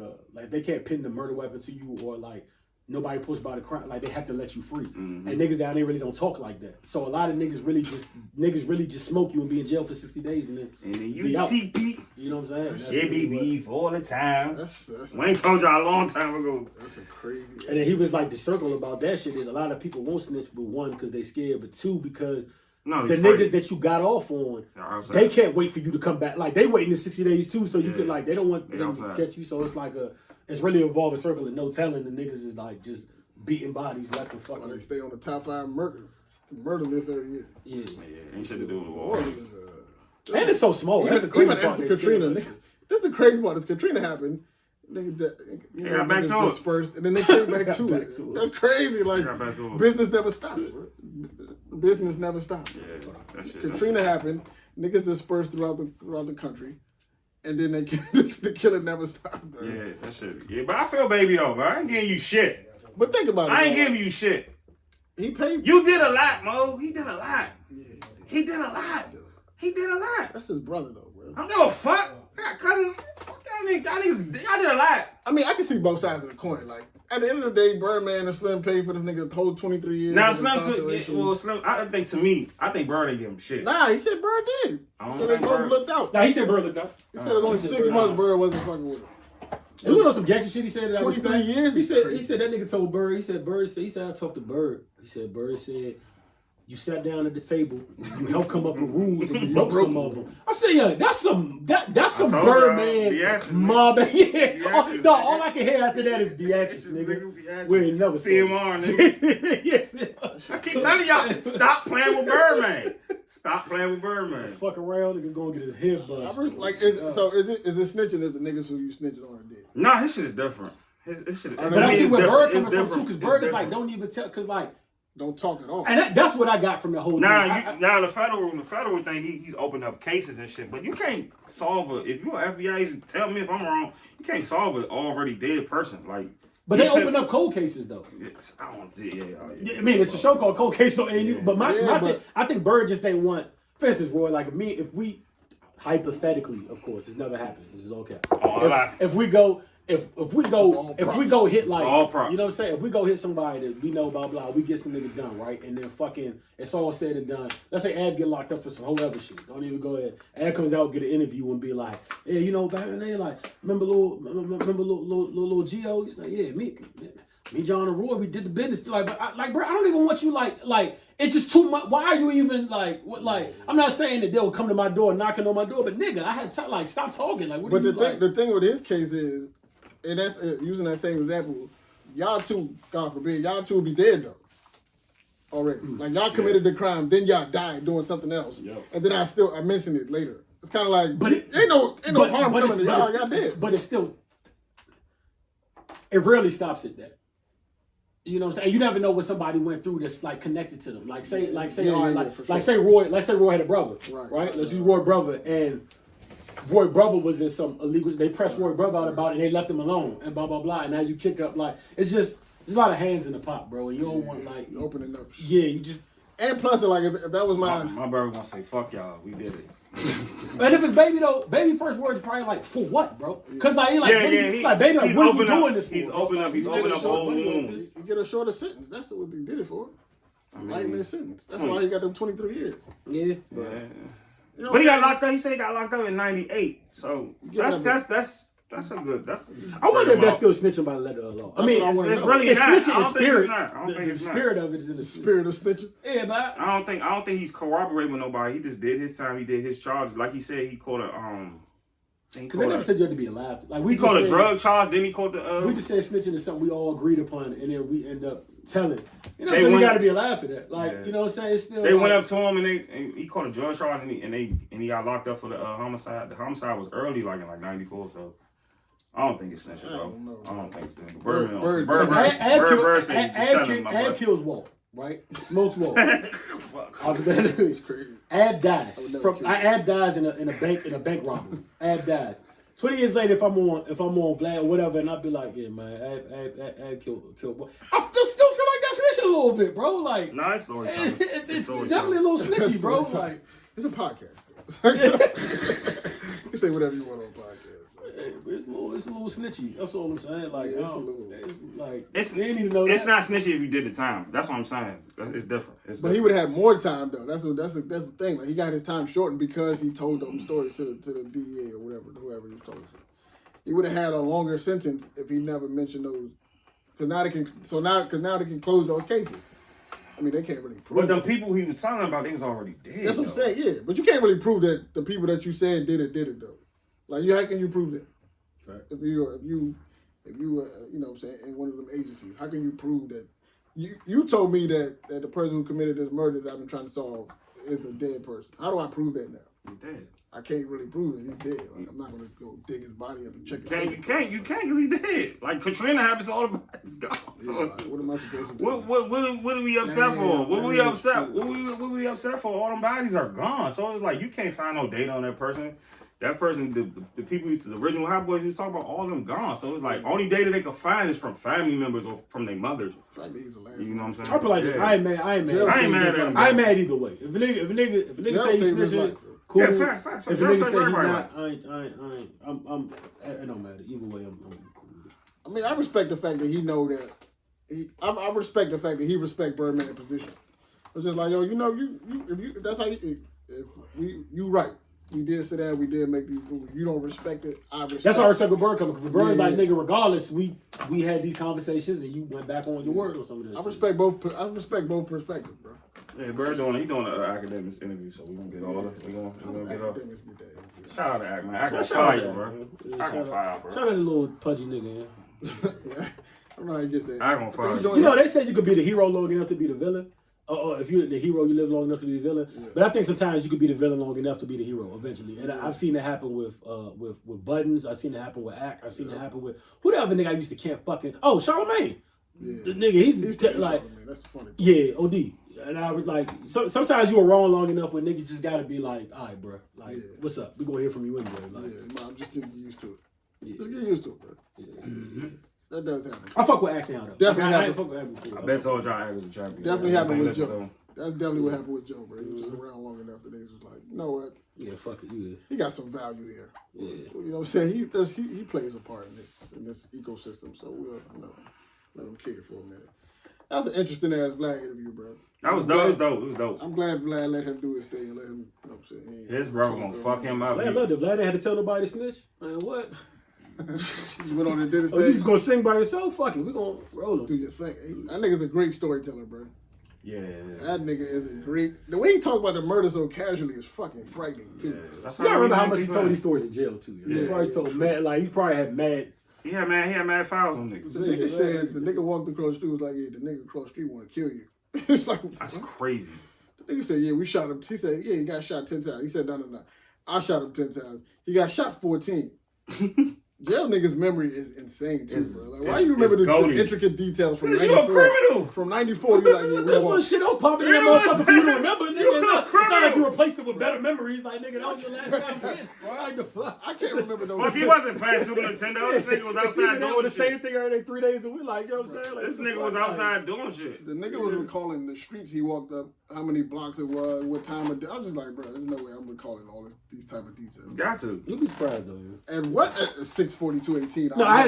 they can't pin the murder weapon to you or like nobody pushed by the crime like they have to let you free. Mm-hmm. And niggas down there really don't talk like that. So a lot of niggas really just smoke you and be in jail for 60 days and then And then be out. UTP, You know what I'm saying? That's it be really what- beef all the time. That's Wayne told y'all a long time ago. a crazy. And then he was like, the circle about that shit is a lot of people won't snitch, but one, because they scared, but two, because No, the he's niggas afraid. that you got off on, They're outside. they can't wait for you to come back. Like, they waiting the 60 days too, so you Yeah. can, like, they don't want They them to outside. catch you. So it's like it's really a revolving circle and no telling. The niggas is like just beating bodies left and Why they fucking. stay on the top 5 murder list every year. Yeah. Yeah, ain't shit to do with the war. Orleans, And it's so small. That's the crazy even part. after They Katrina, kill, like, nigga, this is the crazy part. As Katrina happened, got back to it. dispersed, and then they came back Got to back it. to it. That's crazy. Like Got back to it. business never stops. Bro. Business never stops. Yeah, that shit. Katrina happened. Niggas dispersed throughout the country, and then the killing never stopped. Bro. Yeah, that shit. Yeah, but I feel baby though, bro. I ain't giving you shit. But think about it. I ain't bro. giving you shit. He paid. You did a lot, Mo. He did a lot. Yeah, He did a lot. He did a lot. that's his brother though, bro. I don't give a fuck. I got cousin. Fuck y'all niggas. Y'all did a lot. I mean, I can see both sides of the coin. Like at the end of the day, Birdman and Slim paid for this nigga the whole 23 years. Now of Slim, incarceration. Slim. I think Bird didn't give him shit. Nah, he said Bird did. I don't So they think both Bird- looked out. Nah, he said Bird looked out. He said it was only He said 6 Bird months out. Bird wasn't fucking with him. And you know some gangster shit he said that I 23 respect? years? He said Crazy. that nigga told Bird, he said I said Bird said you sat down at the table, you helped come up with rules and you broke some of them. I said, yeah, that's some told Birdman y'all, Beatrice, mob. Yeah. Beatrice, No, nigga. all I can hear after that is Beatrice, nigga. We ain't never saw CMR, nigga. Yes. I keep telling y'all, stop playing with Birdman. Stop playing with Birdman. Fuck around, nigga gonna get his head I bust. was like, is it snitching if the niggas who you snitching on are dead? Nah, his shit is different. His shit. But I see it's where Bird different. coming It's from too, because different. Bird It's is like, different. don't even tell, because like, Don't talk at all. and that's what I got from the whole Now, thing. now the federal thing, he's opened up cases and shit. But you can't solve it. If you're an FBI agent, tell me if I'm wrong. You can't solve an already dead person. Like, But they you could- opened up cold cases though. I don't see. Yeah. I mean, it's a show called Cold Case, so but Yeah, I think Bird just ain't want. For instance, Roy, like hypothetically, of course, it's never happened. This is okay. Lie. If we go hit like, all props. you know what I'm saying? If we go hit somebody that we know, blah blah, we get some nigga done, right? And then fucking, it's all said and done. Let's say Ab get locked up for some whole other shit. Don't even go ahead. Ab comes out, get an interview, and be like, yeah, you know, back in the day, like, remember little Gio? He's like, yeah, me, John and Roy, we did the business. Like, but bro, I don't even want you like. It's just too much. Why are you even like? What like? I'm not saying that they'll come to my door, knocking on my door, but nigga, I had time. Like, stop talking. Like, what? But do you the thing with his case is, and that's using that same example, y'all two, God forbid, y'all two will be dead though. Already, like y'all committed the crime, then y'all died doing something else, and then I mentioned it later. It's kind of like, but ain't no harm coming to y'all. Y'all dead. But it's still, it rarely stops at that. You know what I'm saying? You never know what somebody went through that's like connected to them. Let's say Roy had a brother, right? Let's use Roy brother, and Roy brother was in some illegal. They pressed Roy brother out about it, and they left him alone, and blah blah blah. And now you kick up like it's just there's a lot of hands in the pot, bro. And you don't want like opening up. Yeah, you just and plus like if that was my brother gonna say fuck y'all, we did it. And if it's baby though, baby first words probably like for what, bro? Because baby, what are you doing this for? He's open up a whole wound. You get a shorter sentence. That's what they did it for. Lightening sentence. That's why he got them 23 years. Yeah. But he got locked up. He said he got locked up in '98. So that's a good. I wonder if that's still snitching by the letter of the law. I mean, it's really not. Snitching in spirit. The spirit of it is in the spirit of snitching. Yeah, but I don't think he's corroborating with nobody. He just did his time. He did his charge. Like he said, he caught a Because they never said you had to be alive. Like we caught a drug charge. Then he caught the. We just said snitching is something we all agreed upon, and then we end up telling. You know, so you got to be alive for that. Like you know what I'm saying? It's still. They went up to him and he caught a drug charge and he got locked up for the homicide. The homicide was early, like in '94. So. I don't think it's snitching, bro. I don't think it's snitching. Bird kills Walt, right? Smokes Walt. It's crazy. Ab dies. Ab dies in a bank robbery. Ab dies. 20 years later, if I'm on Vlad or whatever, and I'll be like, yeah, man, Ab killed Walt. I still feel like that's snitching a little bit, bro. Like, nah, it's storytelling. It's definitely a little snitchy, bro. Like, it's a podcast. You say whatever you want on a podcast. It's a little snitchy. That's all I'm saying. Like, they ain't even know it's not snitchy if you did the time. That's what I'm saying. It's different. But he would have had more time though. That's the thing. Like he got his time shortened because he told them stories to the DEA or whoever he told us. He would have had a longer sentence if he never mentioned those. Because now they can close those cases. I mean, they can't really prove. But the people he was talking about, they was already dead. That's what I'm saying. Yeah, but you can't really prove that the people that you said did it though. Like, how can you prove that? Right. If you you know what I'm saying, in one of them agencies, how can you prove that? You told me that the person who committed this murder that I've been trying to solve is a dead person. How do I prove that now? He's dead. I can't really prove it. He's dead. Like, I'm not going to go dig his body up and check it. You can't because he's dead. Like Katrina happens, all the body's gone. So what am I supposed to do? What are we upset for? What we upset? What we upset for? All them bodies are gone. So it's like you can't find no data on that person. That person, the people, the original Hot Boys, you talking about, all of them gone. So it's like only data they can find is from family members or from their mothers. You know what I'm saying? I feel like this. I ain't mad. I ain't mad at him. I ain't mad either way. If a nigga say he's snitching, cool. Yeah, facts. If a nigga say he's not, I ain't. It don't matter. Either way, I'm cool. I mean, I respect the fact that he know that. I respect the fact that he respect Birdman's position. It's just like, yo, you know, if that's how you right. We did say that. We did make these rules. You don't respect it. I respect. That's why I respect where Bird coming. Because Bird's like, nigga, regardless, we had these conversations and you went back on your word or something. I respect both perspectives, bro. Yeah, Bird doing an academics interview, so we gonna get all of it. We gonna get all. Shout out to Ack, man. Ack on fire, bro. Ack on fire, bro. Shout out to the little pudgy nigga. Yeah. I don't know how he gets that. Ack on fire. You know, they said you could be the hero long enough to be the villain. If you're the hero, you live long enough to be the villain. Yeah. But I think sometimes you could be the villain long enough to be the hero eventually. And I've seen it happen with Buttons. I've seen it happen with Ack. I've seen it happen with who the other nigga I used to can't fucking. Oh, Charlamagne. Yeah. The nigga, he's like, that's the funny part. Yeah, OD. And I was like, sometimes you were wrong long enough when niggas just gotta be like, all right, bro, like, what's up? We gonna hear from you anyway. Like, I'm just getting used to it. Yeah. Just get used to it, bro. Yeah. Mm-hmm. That does happen. I fuck with Ack now though. Definitely I happened. fuck with Ack before. I bet told y'all Ack was a champion. Definitely happened with Joe. That's definitely what happened with Joe, bro. He was around long enough that niggas was like, you know what? Yeah, fuck it, yeah. He got some value here. Yeah. You know what I'm saying? He plays a part in this ecosystem. So we'll let him kick it for a minute. That was an interesting ass Vlad interview, bro. That was dope. It was dope. It was dope. I'm glad Vlad let him do his thing and let him. You know what I'm saying? His brother gonna fuck him up. Vlad loved it. Vlad had to tell nobody to snitch. Man, what? He went on and did his Oh, you thing. just gonna sing by yourself? Fuck it, we gonna roll Do him. your thing. That nigga's a great storyteller, bro. Yeah. That nigga is a great. The way he talk about the murder so casually is fucking frightening too. That's You gotta remember how much he people told act. these stories in jail too. Yeah. He probably told mad, like he probably had mad. He had mad files on niggas. The nigga said the nigga walked across the street was like, yeah, the nigga across the street want to kill you. It's like That's what? crazy. The nigga said, yeah, we shot him. He said, yeah, he got shot 10 times. He said, no. I shot him 10 times. He got shot 14. Jail niggas' memory is insane too, bro. Like, why you remember the intricate details from Cause you 94? a criminal. From 94, you like, yeah, we Cause walked. shit else popping in Yeah, that motherfucker for you to what's remember, nigga. You It's a not like you criminal. replaced it with better memories. Like, nigga, that was your last time again. Like the fuck. I can't remember those. Well, if he wasn't playing Super Nintendo, this nigga was outside doing doing the shit. same thing every day, 3 days a week. Like, you know what I'm saying? Like, This what the nigga was fuck? outside doing shit. The nigga was recalling the streets he walked up, how many blocks it was, what time of day. I'm just like, bro, there's no way I'm recalling all these type of details. Got to. You'd be surprised though. Man. And what at 6:42:18? No, I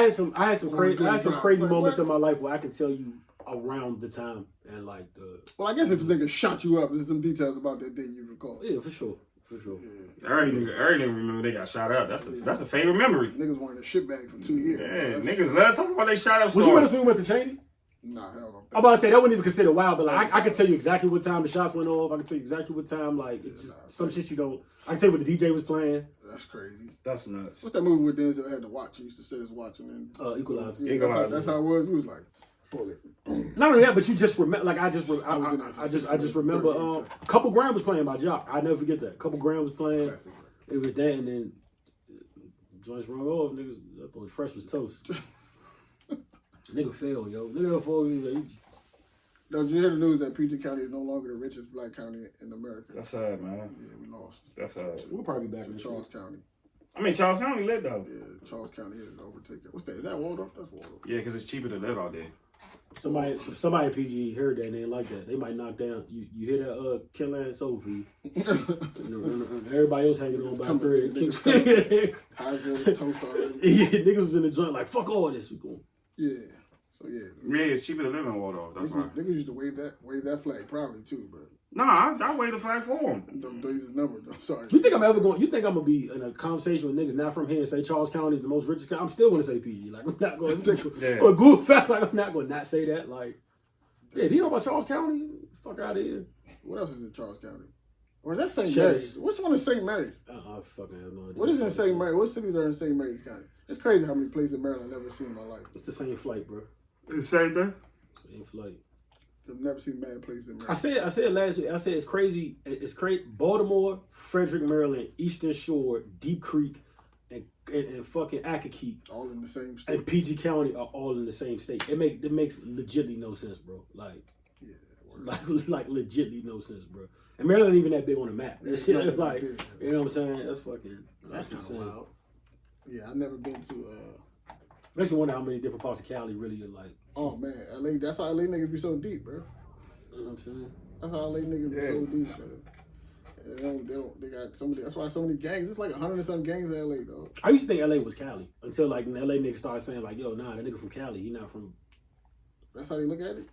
had some crazy Like, moments what? in my life where I can tell you around the time and like the Well, I guess if a nigga shot you up, there's some details about that day you recall. yeah for sure. Every nigga remember they got shot up. That's a favorite memory. Niggas wearing a shit bag for 2 years. Yeah, That's- niggas love talking about they shot up Was you in the stores. film with the Cheney? Nah, hell no. I'm about to say that wouldn't even consider wild, but like I can tell you exactly what time the shots went off. I can tell you exactly what time. Like it's just some shit you don't. I can tell you what the DJ was playing. That's crazy. That's nuts. What's that movie with Denzel had to watch? He used to sit his watching and Equalizer. yeah, Equalizer. that's how it was. He was like, pull it. Boom. Not only that, but you just remember. Like I just remember. 38 seconds. Couple Graham was playing by Jock. I never forget that. Couple Graham was playing. Classic. It was that, and then joints rung off. Niggas, I thought Fresh was toast. Nigga failed, yo. Nigga failed. No, did you hear the news that PG County is no longer the richest black county in America? That's sad, man. Yeah, we lost. That's sad. We'll probably be back To in Charles County. I mean, Charles County lit though. Yeah, Charles County is overtaken. What's that? Is that Waldorf? That's Waldorf. Yeah, because it's cheaper to live out there. Somebody at PG heard that and they ain't like that. They might knock down. You hear that Killing Soul Food. And everybody else hanging on by a thread. Heisman is toast already. Yeah, niggas was in the joint like fuck all this. We going. Yeah. So yeah. Yeah, it's cheaper to live in Waldorf. That's why. Niggas used to wave that flag proudly too, bro. Nah, I waved the flag for him. Don't use his number. I'm sorry. You think I'm gonna be in a conversation with niggas not from here and say Charles County is the most richest county? I'm still gonna say PG. Like I'm not going to Yeah. or Google fact. Like I'm not going to not say that. Like, yeah, do you know about Charles County? Fuck out of here. What else is in Charles County? Or is that St. Sheriff. Mary's? Which one is St. Mary's? I fucking have no idea. What is in St. Mary's? What cities are in St. Mary's County? It's crazy how many places in Maryland I've never seen in my life. It's the same flight, bro. The same thing. Same flight. I've never seen mad places in I Maryland. said last week. I said it's crazy. It's crazy. Baltimore, Frederick, Maryland, Eastern Shore, Deep Creek, and fucking Accokeek All in the same state. and PG County are all in the same state. It makes legitly no sense, bro. Like legitly no sense, bro. And Maryland ain't even that big on the map. It's That not shit, that like, big. you know what I'm saying? That's fucking. That's kind insane. of wild. Yeah, I've never been to. Makes me wonder how many different parts of Cali really are like. Oh man, LA. That's how LA niggas be so deep, bro. You know what I'm saying? That's how LA niggas be so deep, bro. They got so many. That's why so many gangs. It's like 100 and some gangs in LA, though. I used to think LA was Cali until like the LA niggas started saying like, yo, nah, that nigga from Cali. He not from. That's how they look at it.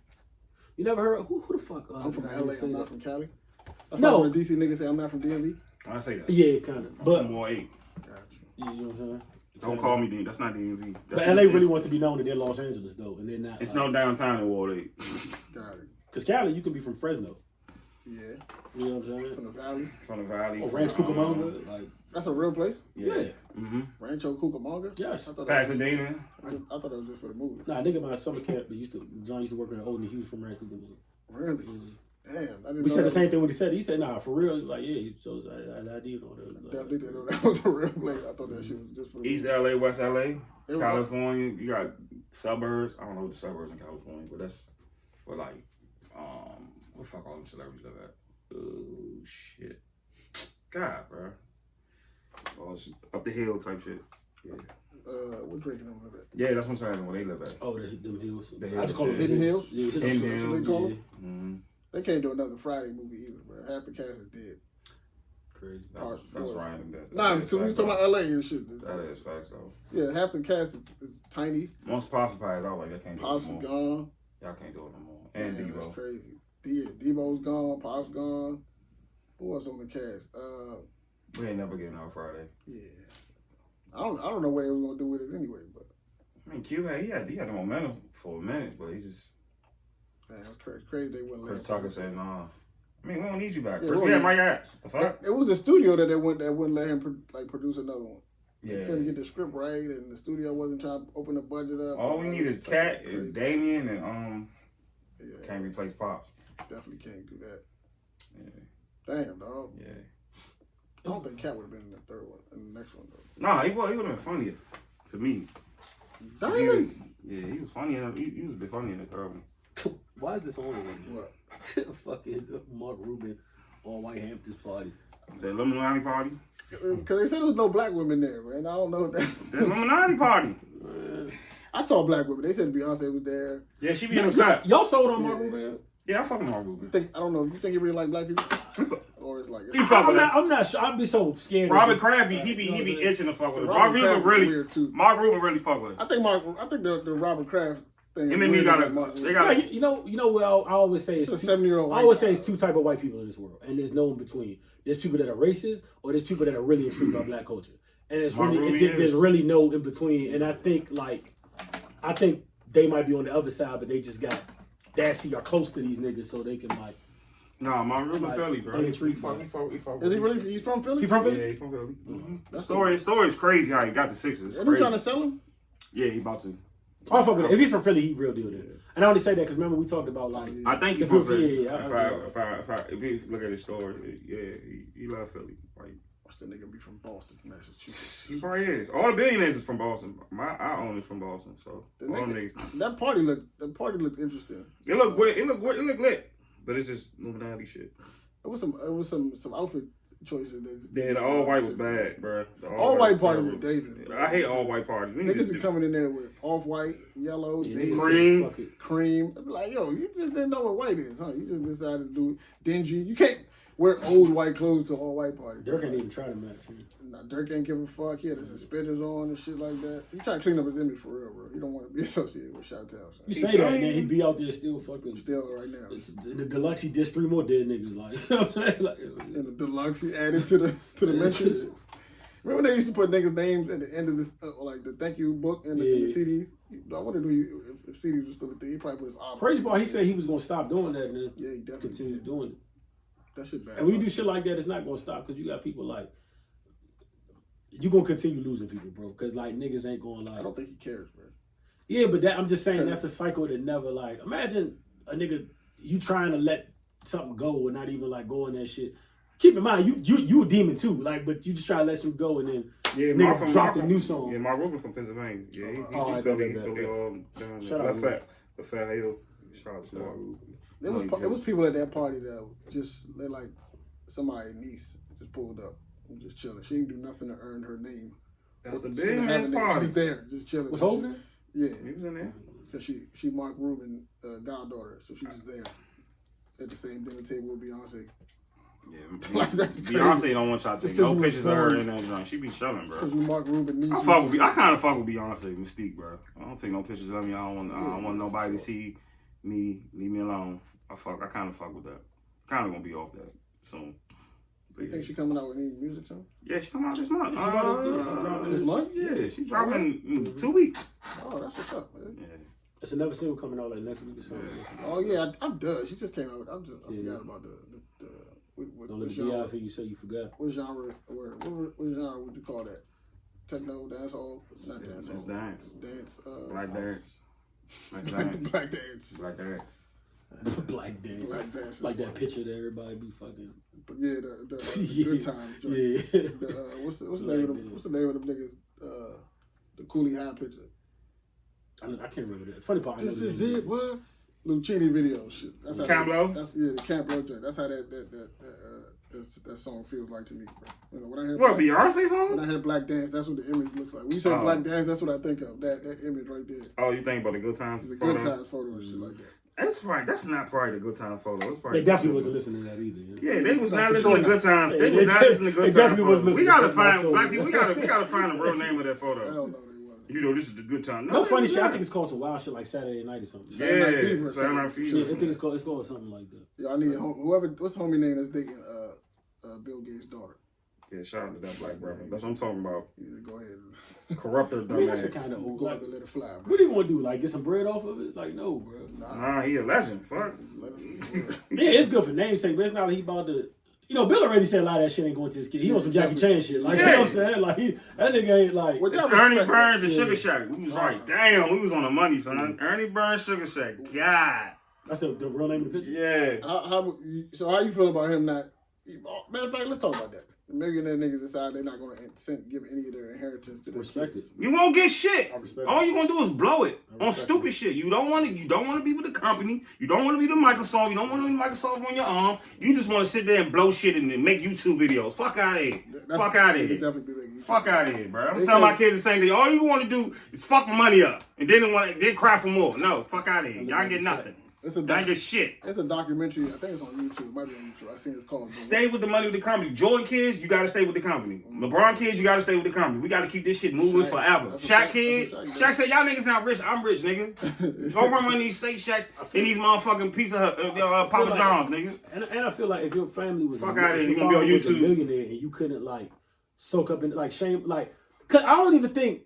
You never heard who the fuck? I'm from LA. I'm not from Cali. That's No. like when a DC niggas say I'm not from DMV. I say that. Yeah, kind of. But I'm more 8. Got you you. know what I'm saying? Don't call me D. That's not DMV. But LA really wants to be known that they're Los Angeles though, and they're not. It's like, no downtown in Ward 8. Got it. Because Cali, you could be from Fresno. Yeah. You know what I'm saying? From the valley. From the valley. Or from, Ranch Cucamonga, like That's a real place. yeah. Mm-hmm. Rancho Cucamonga. Yes. I thought that was, Pasadena. I thought that was just for the movie. Nah, nigga, my summer camp, John used to work in Oldham. He was from Ranch Cucamonga. Really? Yeah. Damn. I didn't We know said the that same thing when he said it. He said, nah, for real. Like, yeah, he chose ID on it. Definitely didn't know that was a real place. I thought that shit was just for the East LA, West LA, It was- California. You got suburbs. I don't know what the suburbs in California, but that's where like, what the fuck all them celebrities live at? Oh shit. God, bro. Oh, it's up the hill type shit. Yeah. What drinking them with it? Yeah, that's what I'm saying. Where they live at. Oh, them hills. The I hills, just call them yeah. Hidden Hills? Yeah, Hidden Hills. Yeah. They call Yeah. them? Mm-hmm. They can't do another Friday movie either, bro. Half the cast is dead. Crazy. That's random. Nah, because we was talking about LA and shit. That is facts though. Yeah, half the cast is tiny. Once Pops pies out, like, I can't do it Pops no is more. gone. Y'all can't do it no more. And Damn, Debo. that's crazy. Debo's gone. Pops gone. Who else on the cast? We ain't never getting out Friday. Yeah. I don't know what they was gonna do with it anyway, but I mean, Q had the momentum for a minute, but he just. man, it was crazy. Crazy they wouldn't let Chris Tucker said, "Nah. I mean, we don't need you back. Yeah, Chris, we we had don't my ass. The fuck? It was a studio that wouldn't let him produce another one. Yeah. They couldn't get the script right, and the studio wasn't trying to open the budget up. All we need is Cat and Damien and Yeah, can't replace Pops. definitely can't do that. Yeah. Damn, dog. Yeah. I don't think Cat would have been in the third one, in the next one though. Nah, he would have been funnier to me. Diamond. He was funny. He was a bit funny in the third one. Why is this only one? What? Fucking Mark Rubin, all white Hamptons party. The Illuminati party. Because they said there was no black women there, man. I don't know that. The Illuminati party. I saw black women. They said Beyonce was there. Yeah, she be in the cut. Y'all sold on Mark Rubin? Yeah, I fuck with Mark Rubin. I don't know. You think he really like black people, or it's like He fuck with us. I'm not sure. I'd be so scared. Robert Crabbe, he be itching to fuck with him. Mark Rubin really, Mark Rubin really fuck with us. I think the Robert Kraft thing. And then they got You know what I always say It's is a 7-year-old. I always say it's two type of white people in this world, and there's no in between. There's people that are racist, or there's people that are really intrigued by black culture, and it's Mark really Rubin there's really no in between. And I think they might be on the other side, but they just they actually are close to these niggas, so they can like. Nah, Mark Rubin Like, Philly, bro. they intrigued by Is he really? He's from Philly. He from Philly? Yeah, he from Philly. That's Story is crazy how he got the Sixers. Are they trying to sell him? Yeah, he about to. I fuck with it. If he's from Philly, he real deal there. And I only say that because remember we talked about like. I think he The from Philly, Philly. yeah, If you look at his story, yeah, he love Philly. Like, Watch that nigga be from Boston, Massachusetts. he probably is. All the billionaires is from Boston. I own is from Boston, so The all them nigga- niggas. That party looked interesting. It look lit, but it's just Illuminati shit. It was some outfit choices. Yeah, the all white was bad, bro. The All white was parties terrible. are dangerous. I hate all white parties. Niggas be coming in there with off white, yellow, Yeah, daisy, niggas Cream. say, fuck it. cream. I be like, yo, you just didn't know what white is, huh? You just decided to do dingy. You can't wear old white clothes to all white party. Dirk ain't even try to match him. Nah, Dirk ain't give a fuck. He had his suspenders on and shit like that. He trying to clean up his image for real, bro. He don't want to be associated with Chi-Town. You say that, and then he be out there still fucking. Still right now. The Deluxe, he dissed 3 more dead niggas. Like, you know what I'm saying? Like, And the deluxe he added to the mentions. Remember when they used to put niggas' names at the end of this, like the thank you book and the CDs? I wonder if CDs was still a thing. He probably put his album. crazy part, he said he was gonna stop doing that, and then Yeah, he definitely continue doing it. That shit bad. And when you do shit like that, it's not gonna stop because you got people like you gonna continue losing people, bro. Because like niggas ain't going I like. don't think he cares, bro. Yeah, but I'm just saying that's a cycle that never like. Imagine a nigga you trying to let something go and not even like going that shit. Keep in mind you a demon too, like, but you just try to let something go and then nigga dropped a new song. Yeah, Mark Rubin from Pennsylvania. Yeah, he's I Philly. know He's Philly all down Shout there. out The Fat Hill. Shout out to Mark Rubin. It was people at that party that just they like somebody's niece just pulled up and just chilling. She didn't do nothing to earn her name. That's the She didn't have billionaire's a name. party. She's there, just chilling. Was Hov there? Yeah, He was in there. because she Mark Rubin goddaughter, so she's just there at the same dinner table with Beyonce. Yeah, Like, that's Beyonce crazy. don't want y'all to Just take no 'cause you was pictures of her born. in that joint. She be chilling, bro. Because you Mark Rubin niece. I kind of fuck with Beyonce Mystique, bro. I don't take no pictures of me. I don't want nobody to see me. Leave me alone. I kind of fuck with that. Kind of gonna be off that soon. You think she coming out with any music soon? Yeah, she come out this month. She dropping this month? Yeah, she dropping in 2 weeks. Oh, that's what's up, man. Yeah. It's another single coming out like next week or something. Oh yeah, I'm done. She just came out. I Yeah. forgot about the what Don't let it be genre. out for you say you forgot. What genre? What genre would you call that? Techno, dancehall, not It's dancehall. dance. Dance. Black dance. Black dance. Black dance. Black dance. Black dance. Black dance. is Like that funny. picture that everybody be fucking. But yeah, the Yeah. good time. Joint. Yeah. The, what's the name of them? What's the name of them niggas? The Coolie High picture. I can't remember that. Funny part. I This know is the name. it. What? Lucchini video shit. That's how Camp Lo? That's the Camp Lo joint. That's how that song feels like to me, bro. You know, when I hear What, Black- Beyonce When song? I hear Black Dance, that's what the image looks like. When you say Oh. Black Dance, that's what I think of. That image right there. Oh, you think about the good times? The good times photo and shit like that. That's right. That's not probably the Good Time photo. It's probably They definitely wasn't listening to that either. Yeah, they was No, not for listening sure to Good Times. They was They not listening to Good definitely Times. wasn't We listening gotta to Good find Times. black people. We gotta find the real name of that Hell photo. no, they wasn't. You know, this is the Good Time. No they funny was shit. I not. think it's called some wild shit like Saturday Night or something. Saturday Night Yeah, Fever or Saturday Night something. Fever. I think it's called something like that. Yeah, I need whoever. What's the homie name that's dating Bill Gates' daughter? Yeah, shout out to that black brother. That's what I'm talking about. You need to go ahead Corrupt her I mean, that dumbass. shit kind of and old. go Like, up and let it fly, bro. what do you want to do? Like get some bread off of it? Like no, bro. Nah, he a legend. Fuck. Let it- Yeah, it's good for namesake, but it's not like he about to. You know, Bill already said a lot of that shit ain't going to his kid. He on some Jackie Chan shit. Like, you know what I'm saying? Like, that nigga ain't like. What It's y'all Ernie respect Burns that? and Sugar Shack. We was right. Damn, we was on the money, son. Ernie Burns, Sugar Shack. God. That's the real name of the picture? Yeah. So how you feel about him not? Matter of fact, let's talk about that. Millionaire niggas decide they're not going to give any of their inheritance to their Respect kids. it. You won't get shit. I respect All it. you gonna do is blow it I on respect stupid it. shit. You don't want to be with the company. You don't want to be the Microsoft. You don't want to be Microsoft on your arm. You just want to sit there and blow shit and make YouTube videos. Fuck out of here. Fuck out of They here. definitely be making you Fuck out of here, bro. I'm They telling my say- kids the same thing. All you want to do is fuck money up, and then cry for more. No, fuck out of here. Y'all get nothing. It's a Y'all get shit. It's a documentary. I think it's on YouTube. It might be on YouTube. I seen it's called. Stay with the money with the company. Jordan kids, you gotta stay with the company. LeBron kids, you gotta stay with the company. We gotta keep this shit moving Shaq. forever. That's Shaq what kid, Shaq Shaq said, y'all niggas not rich. I'm rich, nigga. Go run one of these steak shacks in these motherfucking piece of Papa like- John's, nigga. And I feel like if your family was Fuck outta here, if you your gonna be on father was a YouTube. millionaire and you couldn't like soak up in like shame, like, cause I don't even think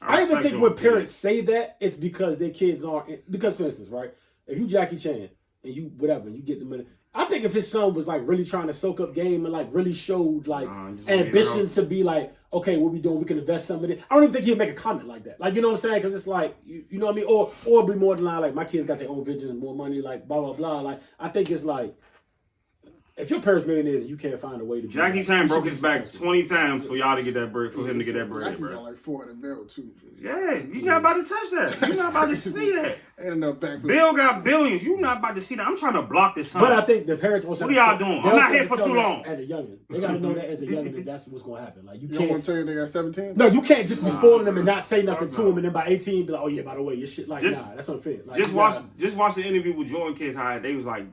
I even respect think Jordan when kids. parents say that it's because their kids aren't. Because for instance, right, if you Jackie Chan and you whatever, you get the money. I think if his son was like really trying to soak up game and like really showed like Nah, just wanna be in the ambition house. to be like, okay, what we doing? We can invest some of it. I don't even think he'd make a comment like that. Like, you know what I'm saying? Because it's like, you know what I mean? Or be more than like my kids got their own visions, more money, like blah blah blah. Like, I think it's like, if your parents millionaires and you can't find a way to be Jackie like, Chan you broke should his be back successful. 20 times for y'all to get that bread, for him to get that bread, Jackie bro. got like 400 mil too. Yeah, you not about to touch that. You not about to see that. Ain't enough back for Bill got billions. You not about to see that. I'm trying to block this son. But I think the parents also. What are y'all doing? they I'm not also here have for to tell too that long. As a youngin, they gotta know that as a youngin that that's what's gonna happen. Like you You don't want can't. to tell you they got 17? No, you can't just be spoiling them and not say nothing Fuck to no. them, and then by 18 be like, oh yeah, by the way, your shit like Just- nah, that's unfair. Like, Just you watch, gotta- just watch the interview with Jordan kids. How they was like,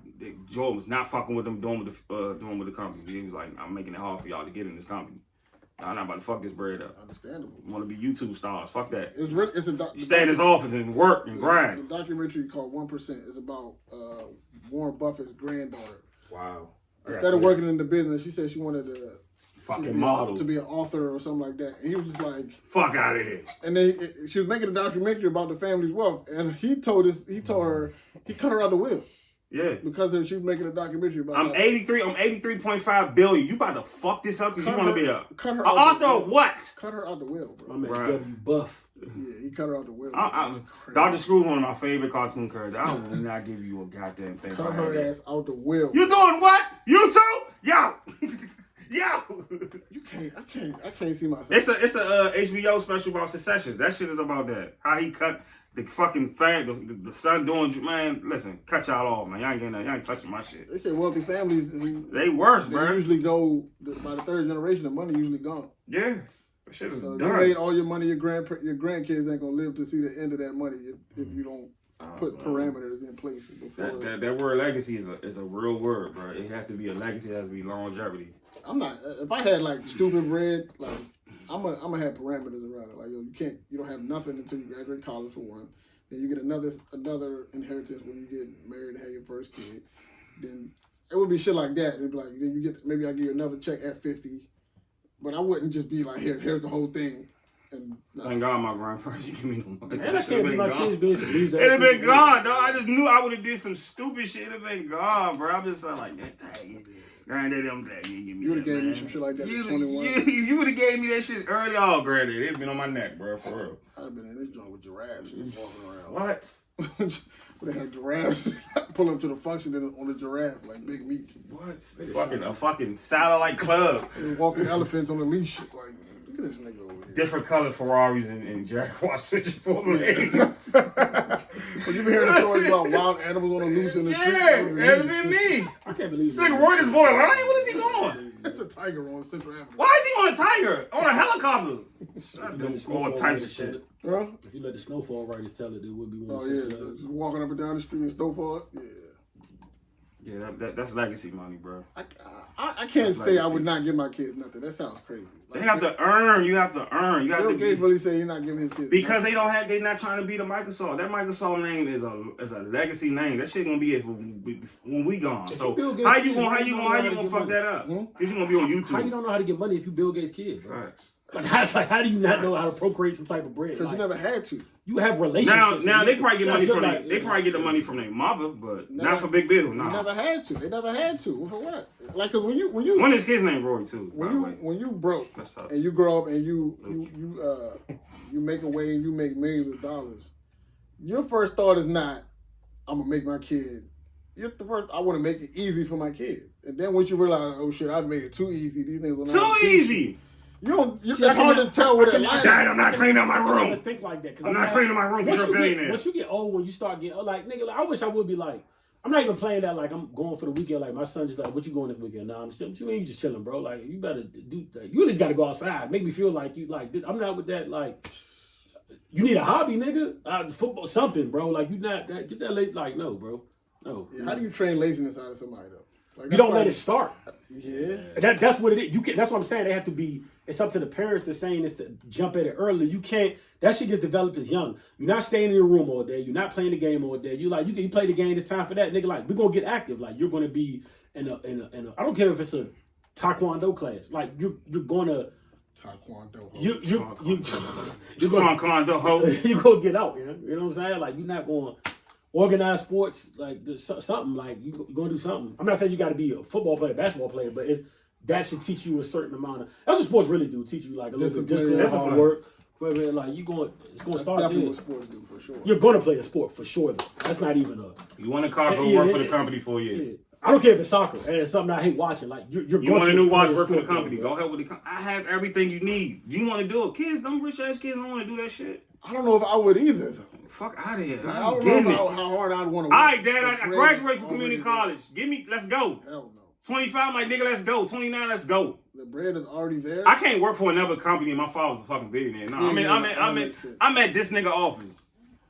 Jordan was not fucking with them doing with the company. He was like, I'm making it hard for y'all to get in this company. I'm not about to fuck this bread up. Understandable. Want to be YouTube stars? Fuck that. It's a Stay in his office and work and grind. The documentary called 1% is about Warren Buffett's granddaughter. Wow. Instead of working in the business, she said she wanted to Fucking model. to be an author or something like that. And he was just like, Fuck out of here. and then she was making a documentary about the family's wealth, and he cut her out the will Yeah. because she was making a documentary about. I'm how- 83. I'm 83.5 billion. You about to fuck this up because you Cut want to her- be a cut her an out author the- of what? Cut her out the will, bro. my man Right. W Buff. Yeah, he cut her out the will. Dr. Screw's one of my favorite cartoon characters. I will not give you a goddamn thing. Cut for her that. ass out the will. You doing what? You too? Yo. Yo. You I can't see myself. It's a HBO special about Succession. That shit is about that. How he cut the fucking the son doing, man, listen, cut y'all off, man. Y'all ain't touching my shit. They say wealthy families, They worse, they bro. usually go by the third generation. The money usually gone. Yeah. That shit is So done. you made all your money. Your grandkids ain't gonna live to see the end of that money if you don't put parameters in place before. That word legacy is a real word, bro. It has to be a legacy. It has to be longevity. I'm not. If I had like stupid bread, like I'm gonna have parameters around it. Like yo, you don't have nothing until you graduate college for one. Then you get another inheritance when you get married and have your first kid. Then it would be shit like that. It'd be like then you get maybe I give you another check at 50, but I wouldn't just be like here's the whole thing. And Thank God my grandfather didn't give me no money. And I can't be my kids being some loser. It'd have been gone, dog. I just knew I would have did some stupid shit. It'd have been gone, bro. I'm just like that. Granddaddy, I'm glad you didn't give me you would that, have gave me man. some shit like that You, at 21. you would have gave me that shit early on, granddaddy. It'd been on my neck, bro, for real. I'd have been in this joint with giraffes just walking around. What? Would have had giraffes pull up to the function on a giraffe like Big Meat. What? A fucking satellite club. And walking elephants on a leash. Like, look at this nigga over here. Different colored Ferraris and Jaguars switching for lanes. But you been hearing the stories about wild animals on the loose in the street? Yeah, that'd have been me. I can't believe This nigga Roy is born a lion. What is he doing? That's a tiger. tiger on Central Avenue. Why is he on a tiger? On a helicopter? I do all types of shit. Huh? If you let the snowfall writers tell it, there would be one. Oh yeah, just walking up and down the street in Snowfall. Yeah. Yeah, that's legacy money, bro. I can't That's say I legacy. would not give my kids nothing. That sounds crazy. They have to earn. You have to earn. You have Bill to Gates be, really say he's not giving his kids because nothing. they're not trying to be the Microsoft. That Microsoft name is a legacy name. That shit gonna be it when we gone. If So you Bill Gates how you kids, gonna get fuck money? that up? Hmm? Because you gonna be on YouTube. How you don't know how to get money if you Bill Gates' kid, bro? Facts. Like, how do you not know how to procreate some type of bread? Because Like, you never had to. you have relationships. Now they probably get money from like, they probably get the money from their mother, but Never- not for Big Bill. They Nah. never had to. They never had to. Well, for what? Like, cause when you One of his kids named Roy too. By the way. when you broke That's tough. and you grow up and you make a way and you make millions of dollars, your first thought is not, I'm gonna make my kid. You're the first. I want to make it easy for my kid. And then once you realize, oh shit, I made it too easy. These niggas will not Too easy. You don't. It's See, I hard to cannot- tell I where the cannot- line. Dad, I'm not cleaning up my I don't room. think like that. 'Cause I'm not cleaning my room because you're a billionaire. Once you get old, when you start getting like nigga, like, I wish I would be like. I'm not even playing that like I'm going for the weekend. Like my son just like, what you going this weekend? Nah, I'm still. What you mean you just chilling, bro? Like you better do. Like, you at least got to go outside. Make me feel like you like. I'm not with that. Like you need a hobby, nigga. Football, something, bro. Like you not get that late. Like no, bro. No. Yeah, how do you train laziness out of somebody though? Like, You don't let it start. Yeah. That's what it is. You can. That's what I'm saying. They have to be. It's up to the parents. They're saying is to jump at it early. You can't. That shit gets developed as young. You're not staying in your room all day. You're not playing the game all day. You like you play the game. It's time for that, nigga. Like we're gonna get active. Like you're gonna be in a. I don't care if it's a taekwondo class. Like you're gonna. Taekwondo. You're Taekwondo, ho. you gonna get out. You know what I'm saying? Like you're not going to organize sports. Like something. Like you're gonna do something. I'm not saying you got to be a football player, basketball player, but that should teach you a certain amount of. That's what sports really do. Teach you like a little bit of discipline, hard work. Like it's gonna start Definitely there. what sports do for sure. You're gonna play a sport for sure. Though. That's not even a. You want a car, go work for the company for a year. Yeah. I don't care if it's soccer and it's something I hate watching. Like you're You going want a to new watch, play a work for the sport, company. bro. Go help with the company. I have everything you need. You want to do it. Kids, them rich ass kids don't want to do that shit. I don't know if I would either though. Fuck out of here. I I don't getting know it. how hard I'd want to work. All right, Dad, I graduated from community college. Let's go. Hell no. 25, like, nigga, let's go. 29, let's go. The bread is already there. I can't work for another company and my father's a fucking billionaire. No, I'm at this nigga office.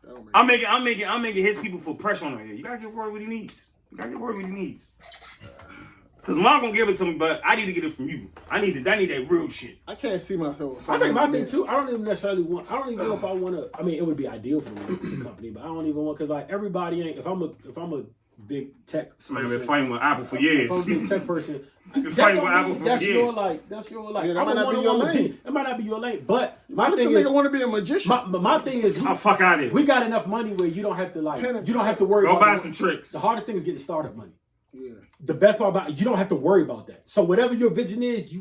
That don't make I'm making his people put pressure on him here. You gotta give Roy what he needs. Cause mom gonna give it to me, but I need to get it from you. I need that real shit. I can't see myself. I think my thing too. I don't even necessarily want. I don't even know if I want to. I mean, it would be ideal for the company, but I don't even want because like everybody ain't. If I'm a big tech. Somebody been person, fighting with Apple for years. If I'm a big tech person. Been fighting with Apple for That's years. your like. That's your like. Yeah, that I might don't not be want your to lane. lane. It might not be your lane, but My my thing thing is. nigga want to be a magician. My thing is, Oh, fuck out of here. we got enough money where you don't have to like. Penetrate. You don't have to worry. Go about buy the- some tricks. The hardest thing is getting startup money. Yeah. The best part about it, you don't have to worry about that. So whatever your vision is,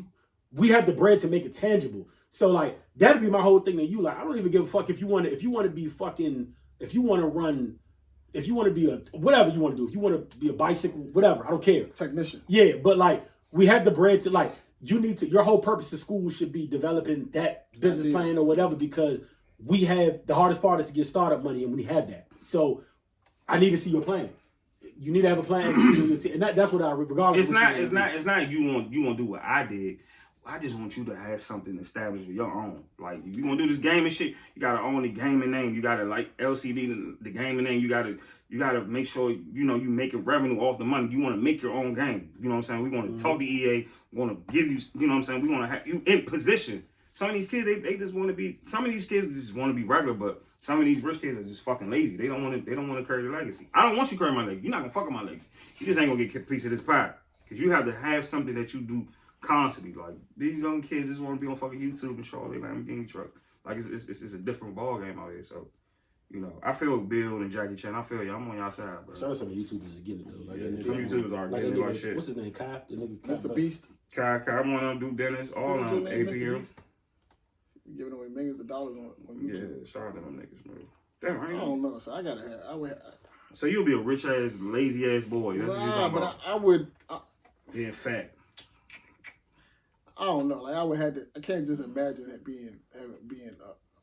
we have the bread to make it tangible. So like that'd be my whole thing to you. Like I don't even give a fuck if you want to be fucking, if you want to run, if you want to be a whatever you want to do, if you want to be a bicycle, whatever, I don't care. Technician. Yeah, but like we have the bread to like you need to. Your whole purpose of school should be developing that business plan or whatever because we have the hardest part is to get startup money and we have that. So I need to see your plan. You need to have a plan, and that's what I regardless. It's not you want to do what I did. I just want you to have something established of your own. Like if you gonna do this gaming shit, you gotta own the gaming name. You gotta like LCD the gaming name. You gotta make sure you making revenue off the money. You want to make your own game. You know what I'm saying? We want to talk to EA. We want to give you. You know what I'm saying? We want to have you in position. Some of these kids they just want to be. Some of these kids just want to be regular, but some of these rich kids are just fucking lazy. They don't want to carry your legacy. I don't want you to carry my legacy. You're not gonna fuck with my legacy. You just ain't gonna get a piece of this pie because you have to have something that you do constantly. Like these young kids just want to be on fucking YouTube and show all their Lamborghini truck. Like it's a different ball game out here. So I feel Bill and Jackie Chan. I feel you. I'm on y'all side, bro. Shout out some YouTubers is getting it though. Like that Some nigga- YouTubers are like getting that it like nigga- shit. What's his name? Kai. The nigga. Mr. Beast. Kai, I'm one of them. Do Dennis. All What's on your name, Mr. APL. Beast? You're giving away millions of dollars on YouTube. Yeah, shout out to them niggas, man. Damn, I right? don't know. So I gotta have. I would. So you'll be a rich ass, lazy ass boy. That's what you're Nah, talking but about. I would. Being fat. I don't know. Like I would have to. I can't just imagine it being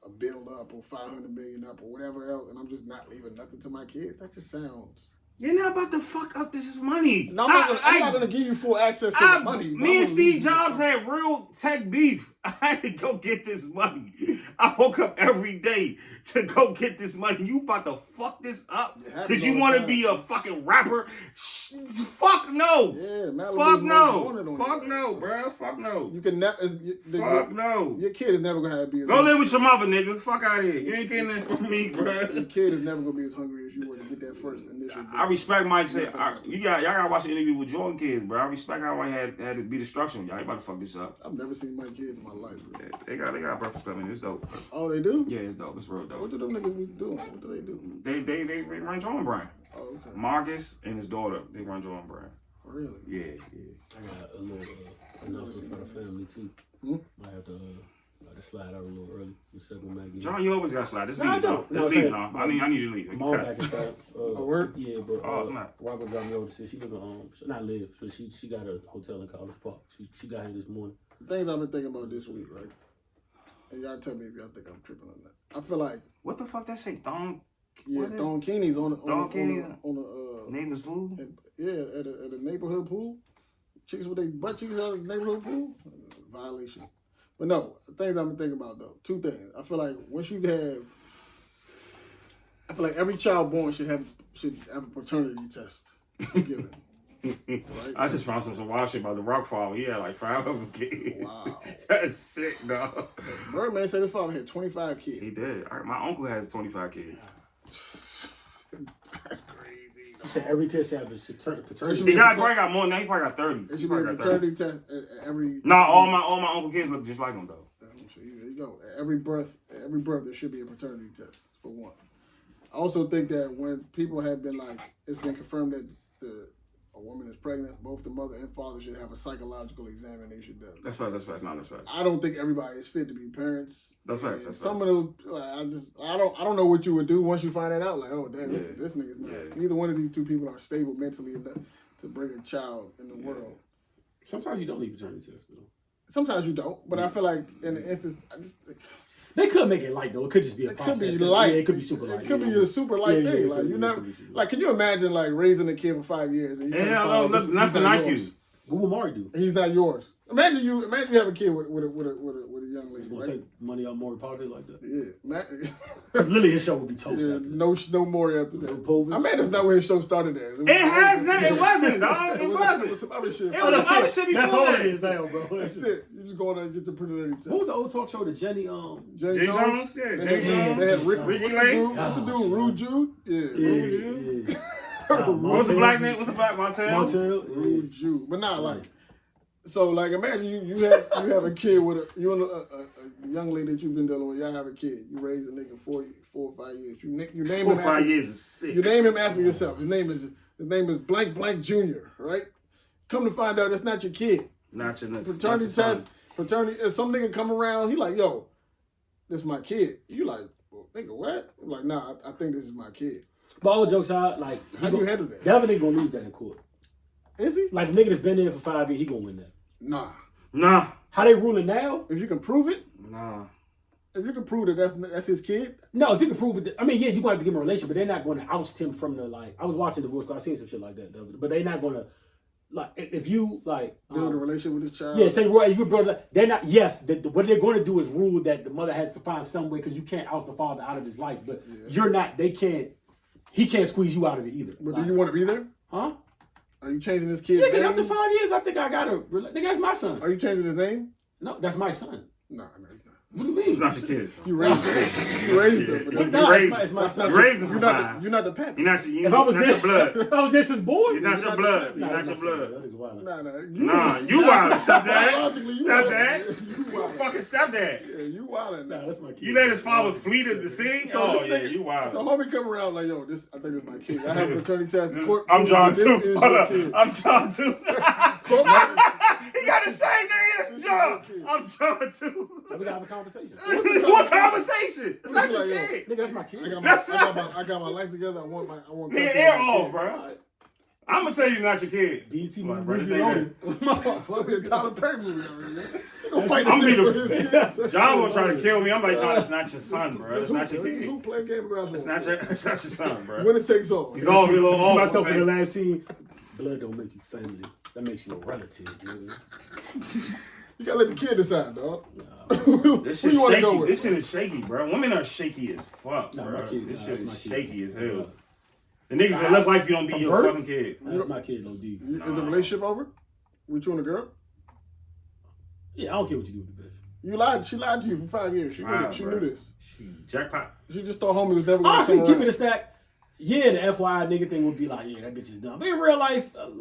a build up or 500 million up or whatever else, and I'm just not leaving nothing to my kids. That just sounds. You're not about to fuck up this money. No, I'm not gonna give you full access to the money. Me and Steve Jobs had real tech beef. I had to go get this money. I woke up every day to go get this money. You about to fuck this up because you want to be a fucking rapper? Fuck no. Yeah, fuck no. Fuck no, bro. Fuck no. You can never. Fuck no. Your kid is never gonna have to be. Go live with your mother, nigga. Fuck out of here. You ain't getting that from me, bro. Your kid is never gonna be as hungry as you were to get that first initial. I respect Mike said. Y'all gotta watch the interview with Jordan kids, bro. I respect how Mike had to be destruction. Y'all about to fuck this up. I've never seen my kids in my life, bro. Yeah, they got breakfast club in it. It's dope. Oh, they do? Yeah, it's dope. It's real dope. What do them niggas be doing? What do they do? They run Jordan Brand. Oh, okay. Marcus and his daughter, they run Jordan Brand. Really? Yeah. I got a little announcement for the family too. I have to slide out a little early. The second Maggie. John, you always got to slide. Just leave. I don't. Just leave, John. I need you to leave. Mom back inside. Work? Yeah, but Oh, it's not. Robert dropped me over to she live in not live, so she got a hotel in College Park. She got here this morning. Things I've been thinking about this week, right? And y'all tell me if y'all think I'm tripping on that. I feel like What the fuck that say? Don Don Keeney's on the neighbor's pool? at a neighborhood pool. Chicks with their butt cheeks out of the neighborhood pool. Violation. But no, things I've been thinking about though. Two things. I feel like every child born should have a paternity test given. Right? I just found some wild shit about the Rock father. He had like 5 of them kids. Wow. That's sick, dog. Birdman said his father had 25 kids. He did. My uncle has 25 kids. That's crazy. She said every kid should have a paternity. He probably got more than that. He probably got 30. It should be a paternity test every. Nah, all my uncle kids look just like him though. See, there you go. Every birth there should be a paternity test for one. I also think that when people have been it's been confirmed that a woman is pregnant, both the mother and father should have a psychological examination done. That's facts. No, that's facts. I don't think everybody is fit to be parents. That's facts. Some of them, I don't know what you would do once you find that out. Like, oh damn, this nigga's not. Yeah. Neither one of these two people are stable mentally enough to bring a child in the world. Sometimes you don't need paternity tests though. Sometimes you don't, but I feel like in the instance, They could make it light though. It could just be a process. Could be light. Yeah, it could be super light. It could be a super light thing. Like you never, can you imagine raising a kid for 5 years? And nothing like you. What will Mari do? He's not yours. Imagine you have a kid with a young lady. Gonna take money out Maury pocket like that? Yeah, Because Lily, his show would be toast. No more after that. Povich. I mean, that's not where his show started as. It has not. It wasn't, dog. It wasn't. It was some other shit. It was some other shit before That's all that. it is now, bro. That's it. You just go there and get the paternity test. What was the old talk show that Jenny Jay Jones? Yeah, Jay Jones. They had Ricky Lake. What's the dude? Rude Jude? Yeah. Rude Jude. What's the black name? What's the black Montel? Rude Jude. But not like. So imagine you have a kid with a young lady that you've been dealing with. Y'all have a kid. You raise a nigga 4 or 5 years. You name 4 him or 5 after, years is sick. You name him after yourself. His name is blank blank Junior. Right? Come to find out that's not your kid. Not your paternity test. Paternity. Some nigga come around. He like, yo, this is my kid. You like, well, nigga, what? I'm like, nah, I think this is my kid. But all jokes out, how do you handle that? That nigga gonna lose that in court. Is he? Like the nigga that's been there for 5 years, he gonna win that. Nah. How they ruling now? If you can prove it. Nah. If you can prove that that's his kid. No, if you can prove it. I mean, yeah, you gonna have to give him a relationship, but they're not gonna oust him from the I was watching Divorce Squad, I seen some shit like that, though, but they're not gonna if you build a relationship with his child. Yeah, say if you brother, they're not. Yes, what they're going to do is rule that the mother has to find some way because you can't oust the father out of his life, but you're not. They can't. He can't squeeze you out of it either. But do you want to be there? Huh? Are you changing this kid's name? name? Yeah, because after 5 years, I think I gotta. Nigga, that's my son. Are you changing his name? No, that's my son. No, he's not. What do you mean? It's not your kid. So. You raised him. You raised him. It's my son. You raised him for 5. You're not the pappy. You're not your blood. If I was this his boy. He's not your blood. He's not your blood. Nah, you wildin'. Stop that. Biologically, you Stop wildin'. that. You fucking stop that. Yeah, you wildin'. Nah, that's my kid. You let his father flee to the scene? So you wildin'. So homie come around like, yo, I think it's my kid. I have a paternity test. I'm John too. Hold up. I'm John too. He got the same name as John. I'm John too. We gotta have a conversation. What conversation? It's not your kid. Nigga, that's my kid. I got my life together. I want Nigga, air off, bro. I'm gonna tell you not your kid. BT Come on, bro, this movie ain't on. Fuck a Tyler Perry movie. You gonna fight I'm this be nigga for his the kids. John gonna try to kill me. I'm like, John, it's not your son, bro. It's Who- not your Who kid. play a game of basketball? It's not your son, bro. Winner takes all. He's all a little See off. myself in the last scene. Blood don't make you family. That makes you a relative, nigga. You gotta let the kid decide, dog. This Who shit you wanna go shaky. with? This shit is shaky, bro. Women are shaky as fuck, Nah, bro. my kid- This nah, shit that's my is kid. shaky as hell. Nah. The niggas that look like you don't be From your birth? fucking kid. That's my kid, no D. Is the relationship over? With you and the girl? Yeah, I don't care what you do with the bitch. You lied. She lied to you for 5 years. She Wow, she bro. knew this. Jackpot. She just thought homie was never gonna Honestly, come give me around. the stack. Yeah, the FYI nigga thing would be like, yeah, that bitch is dumb. But in real life, that's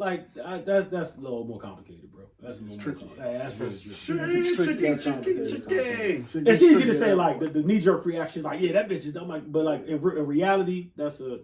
a little more complicated, bro. That's a little tricky. More, hey, that's really tricky. Tricky. It's easy to say like the knee jerk reaction is like, yeah, that bitch is dumb. Like, but like in reality, that's a.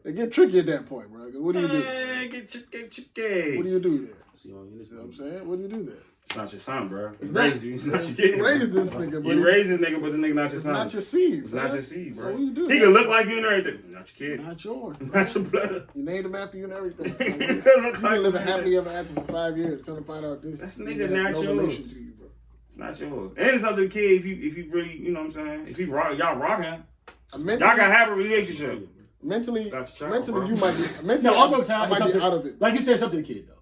It get tricky at that point, bro. 'Cause what do you do? Get What do you do there? See, on this You know what I'm saying? What do you do there? It's not your son, bro. It's not- raised you. It's not your kid. You raised this nigga, but You it's- raised this nigga, but this nigga not your It's son. not your seed. It's not your seed, So bro. what you do? He can look like you and everything. Not your kid. Not yours. Not your blood. You named him after you and everything. He You could look been like living you. happily ever after for 5 years. Come to find out this. That's nigga nigga has not no yours. relation to you, bro. It's not yours. And it's up to the kid if you really, you know what I'm saying? If you rock, y'all rocking, y'all Mentally, can have a relationship. mentally, It's not your child, mentally, bro. you might be. Mentally, No, all jokes I aside, might it's be up to- out of it. Like you said, it's up to the kid though.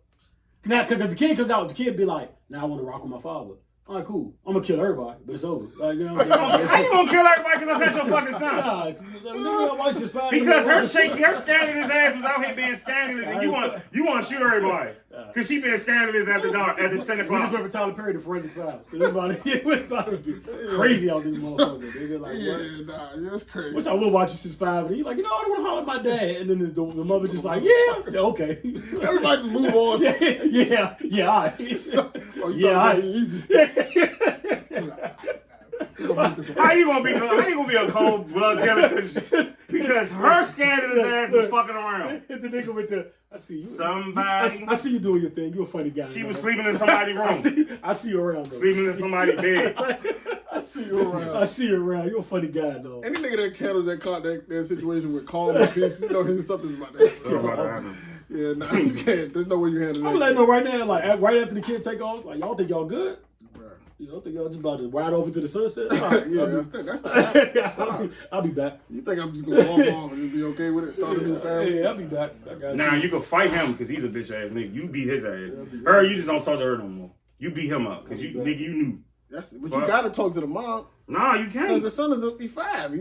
Now, because if the kid comes out, the kid be like, "Now I want to rock with my father." All right, cool. I'm gonna kill everybody, but it's over. Like, you know what I'm saying? How you gonna kill everybody because that's not your fucking son? Nah, nigga, my wife's just fine. Because her scandalous ass was out here being scandalous, and you want to shoot everybody because she being scandalous at the 10 We just o'clock. went for Tyler Perry, the Forensic Files. It was about to be crazy out this motherfucker. Nigga, like, Yeah, what? nah, that's crazy. Which I will watch you since 5. And you're like, you know, I don't want to holler at my dad. And then the mother just like, yeah, okay. Everybody just move on. yeah, all right. Oh, you Yeah, thought I- it was easy. How you gonna be a cold blood killer because her scandalous ass was fucking around? Hit the nigga with the, I see you. Somebody. I see you doing your thing. You're a funny guy. She man. was sleeping in somebody's room. I see you around, though. Sleeping in somebody's bed. I see you around. I see you around. You're a funny guy, though. Any nigga that handles that situation with calm and peace, you know something's about that. So about to happen. Yeah, nah, you can't. There's no way you handle that. I'm letting know right now, like right after the kid take off, like y'all think y'all good? Bruh. Y'all think y'all just about to ride over to the sunset? All right, Yeah, I'll be- that's the I'll be back. You think I'm just gonna walk off and just be okay with it? Start a new family? Yeah, I'll be back. I got Now you. you can fight him because he's a bitch ass nigga. You beat his ass. Her, you just don't talk to her no more. You beat him up because you nigga you knew. But you Fuck. gotta talk to the mom Nah, you because can't. the son is be 5.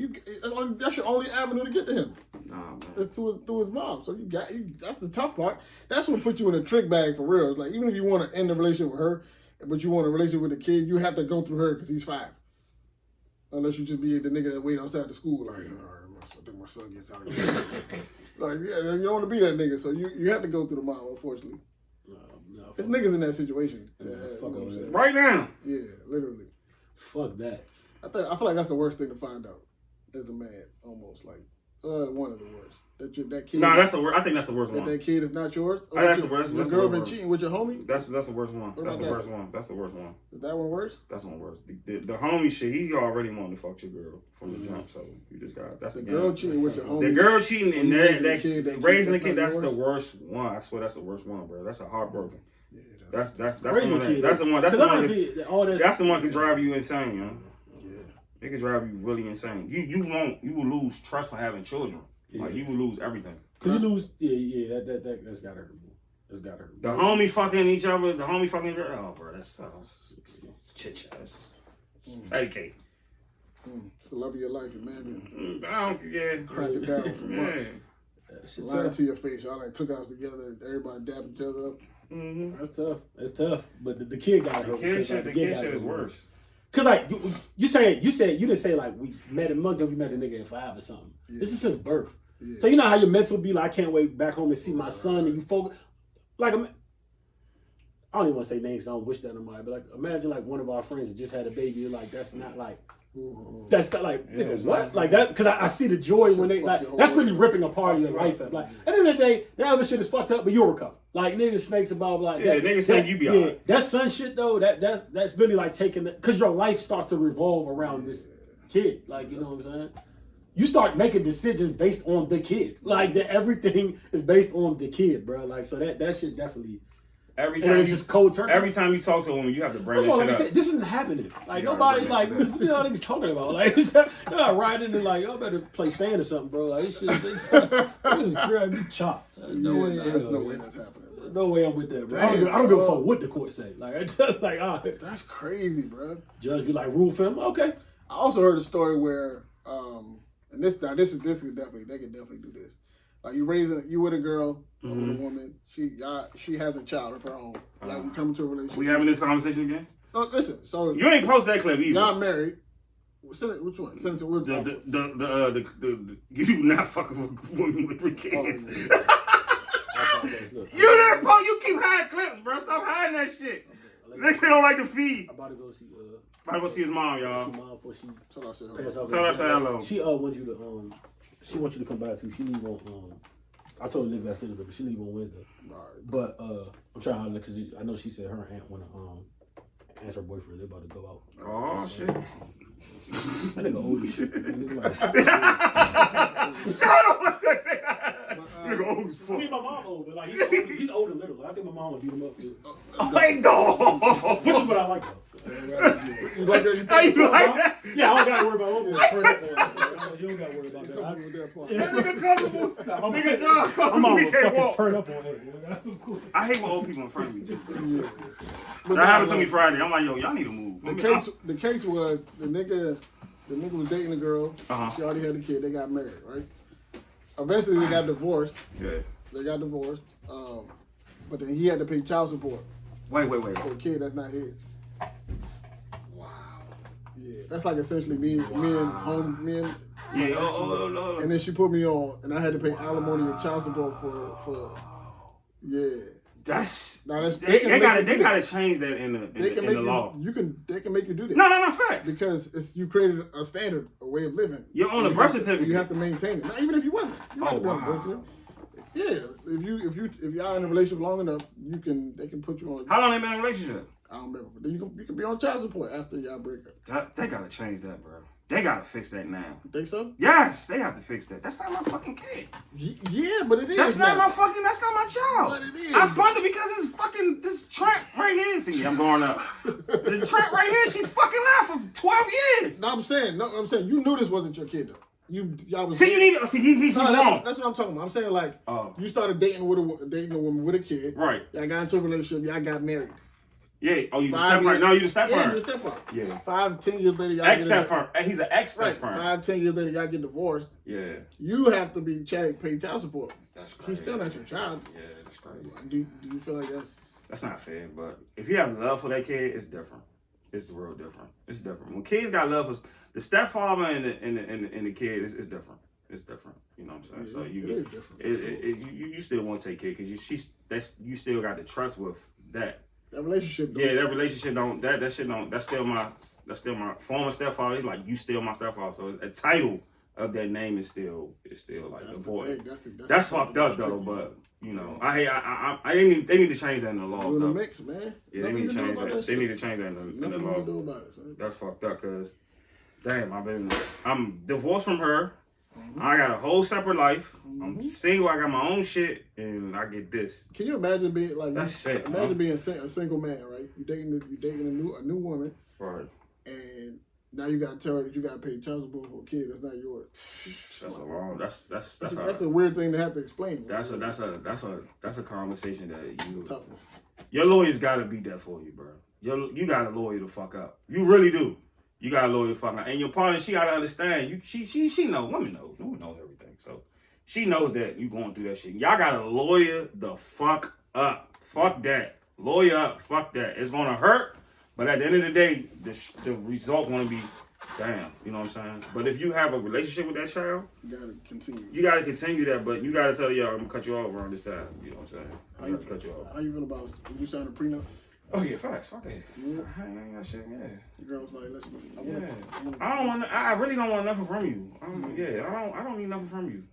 That's your only avenue to get to him. Nah, man. It's through his mom. So that's the tough part. That's what puts you in a trick bag for real. It's like even if you want to end the relationship with her, but you want a relationship with the kid, you have to go through her because he's 5. Unless you just be the nigga that wait outside the school, like, all right, I think my son gets out of here. Like, yeah, you don't want to be that nigga, so you have to go through the mom, unfortunately. No, It's niggas in that situation. Yeah, Yeah, fuck you know what I'm over saying? that. Right now. Yeah, literally. Fuck that. I feel like that's the worst thing to find out as a man, almost like one of the worst. That kid. Nah, that's the worst. I think that's the worst one. That kid is not yours. Or That's your- the worst- Your that's the girl worst been one. cheating with your homie. That's the worst one. What That's the about worst that? one. That's the worst one. Is that one worse? That's one worse. The homie shit, he already wanted to fuck your girl from the jump, so you just got that's The the girl game. cheating with your homie. The girl cheating and You raising that the kid, that raising the kid, kid, that's that's not the worst one. I swear that's the worst one, bro. That's a heartbroken. Yeah, That's the Raising one. a kid, That's the one. That's 'cause the one. honestly, all this. That's the one can drive you insane, yo. yeah. It can drive you really insane. You will lose trust for having children. Like you will lose everything. Cause you lose. Yeah. That's gotta hurt. That's gotta hurt. The homie fucking each other. The homie fucking girl. Oh, bro, that's chit chat. It's fake cake. It's the love of your life, your man. I don't. Yeah. Crack it down for months. That shit's Lying tough. to your face. Y'all like cookouts together. Everybody dap each other up. Mm-hmm. That's tough. It's tough. But the kid got The hurt. kid because, shit. like, The kid kid got shit hurt. is worse. Cause like you didn't say like we met a month ago. We met a nigga at 5 or something. Yeah. This is since birth. Yeah. So you know how your mental be like, I can't wait back home to see my son, and you focus. Like I don't even want to say names. So I don't wish that on my. But like imagine like one of our friends that just had a baby. You're like that's not like. Ooh. That's not like Yeah, nigga, it's what not- like that because I see the joy when they Fuck like your whole that's really life. ripping apart your life up. Like at the end of the day, that other shit is fucked up, but you'll recover. Like niggas snakes about like Yeah, that, niggas think you be alright. That son shit though, that's really like taking because your life starts to revolve around this kid. Like you know what I'm saying? you start making decisions based on the kid. Like that, everything is based on the kid, bro. Like so that shit definitely. Every And time it's you, just cold turkey. every time you talk to a woman, you have to bring First that of all, like I shit said, up. this isn't happening. Like Yeah, nobody's right, like, right. you know what niggas talking about. Like they're not riding and like, y'all better play stand or something, bro. Like this shit, this girl be chopped. No way, there's hell, no way man. that's happening. Bro. No way I'm with that, bro. Damn, I don't give a bro. fuck what the court say. Like I just like, all right. That's crazy, bro. Judge be like, rule for him. Okay. I also heard a story where, and this could definitely they could definitely do this. Like you with a girl, with a woman, she has a child of her own. Like you come into a relationship. We having this conversation again? No, listen. So You ain't post that clip either. y'all married. Send it, which one? Send it to which one? The you not fucking with a woman with 3 kids. Oh, You never post. You keep hiding clips, bro. Stop hiding that shit. Nigga don't like the feed. I'm about to go see About to go see his mom, y'all. see mom before she Tell us, pass out. Tell her I say hello. She wants you to she wants you to come by too. She leave on I told her nigga last Thursday, but she leave on Wednesday. Right. But I'm trying to because I know she said her aunt wanna ask her boyfriend. They about to go out. Oh shit. That nigga old as shit. Man. Nigga like, Shut up. Nigga old as I fuck. mean, my mom old, but like he's older little. I think my mom would beat him up. Hey, dog. Which is what I like though. You like that? How you like that? Yeah, I don't gotta worry about older. You don't gotta worry about that. With that part. That nigga comfortable. Nigga John I'm comfortable. gonna He can't fucking walk. turn up on it. I hate when old people in front of me too. But That happened to nah, me Friday. I'm like, yo, y'all need to move. The case was the nigga was dating a girl. Uh-huh. She already had a kid. They got married, right? Eventually, they got divorced. Yeah. They got divorced. But then he had to pay child support Wait. for a kid that's not his. Wow. Yeah, that's like essentially me and Yeah. Oh. and then she put me on, and I had to pay alimony and child support for yeah. That's Now that's they can gotta make you do gotta change that in the law. They can make you do that. No, facts. Because you created a standard, a way of living. You're on And the you birth have to- certificate. You have to maintain it. Not even if you wasn't. You don't have to be on the birth wow. certificate. Yeah, if y'all in a relationship long enough, they can put you on. How long they been in a relationship? I don't remember. But then you can be on child support after y'all break up. They gotta change that, bro. They gotta fix that now. You think so? Yes, they have to fix that. That's not my fucking kid. Yeah, but it is. That's not now. that's not my child. But it is. I funded because it's fucking this Trent right here. See, I'm going up. The Trent right here, she fucking out for 12 years. No, I'm saying you knew this wasn't your kid though. Y'all was. See, you need. See, he's No, wrong. that's what I'm talking about. I'm saying like Oh. you started dating a woman with a kid. Right. Y'all got into a relationship. Y'all got married. Yeah. Oh, you the 5 stepfather? years- No, you the stepfather. Yeah, you're the stepfather. Yeah. 5-10 years later, y'all Ex get in- stepfather. He's an ex Right. stepfather. 5-10 years later, y'all get divorced. Yeah. You have to pay child support. That's crazy. He's still not your child. Yeah, that's crazy. Do you feel like that's? That's not fair, but if you have love for that kid, it's different. It's real different. It's different. When kids got love for the stepfather and the kid, it's different. It's different. You know what I'm saying? So it is different. you still want to take care because you still got the trust with that. That relationship. Though. Yeah, that relationship don't that shit don't. That's still my former stepfather. He's like, you still my stepfather. So a title of that name is still like That's the the boy. thing. That's fucked up though, but. You know, they need to change that in the law. You in the mix, man. Yeah, they need to change that. They need to change that in the Nothing you law. can do about it. Son. That's fucked up, cause damn, I'm divorced from her. I got a whole separate life. I'm single. I got my own shit, and I get this. Can you imagine being like? That's it, Imagine man. being a single man, right? You dating a new woman, Right. and now you got to tell her that you got to pay child support for a kid that's not yours. That's a long. That's a weird thing to have to explain. That's a conversation that It's a tough one. your lawyer's got to be there for you, bro. You got a lawyer to fuck up. You really do. You got a lawyer to fuck up, and your partner, she got to understand. She know. Women knows everything, so she knows that you going through that shit. Y'all got a lawyer the fuck up. Fuck that. Lawyer up. Fuck that. It's gonna hurt, but at the end of the day, the result gonna be damn. You know what I'm saying? But if you have a relationship with that child, You got to continue. you gotta continue that. But you gotta tell yo, I'm gonna cut you off around this time. You know what I'm saying? How I you, gotta cut you off. how you feel about? Did you sign a prenup? Oh yeah, facts. Fuck it. Yeah. I ain't got shit. Yeah. The girl was like, "Listen, I really don't want nothing from you. I don't need nothing from you.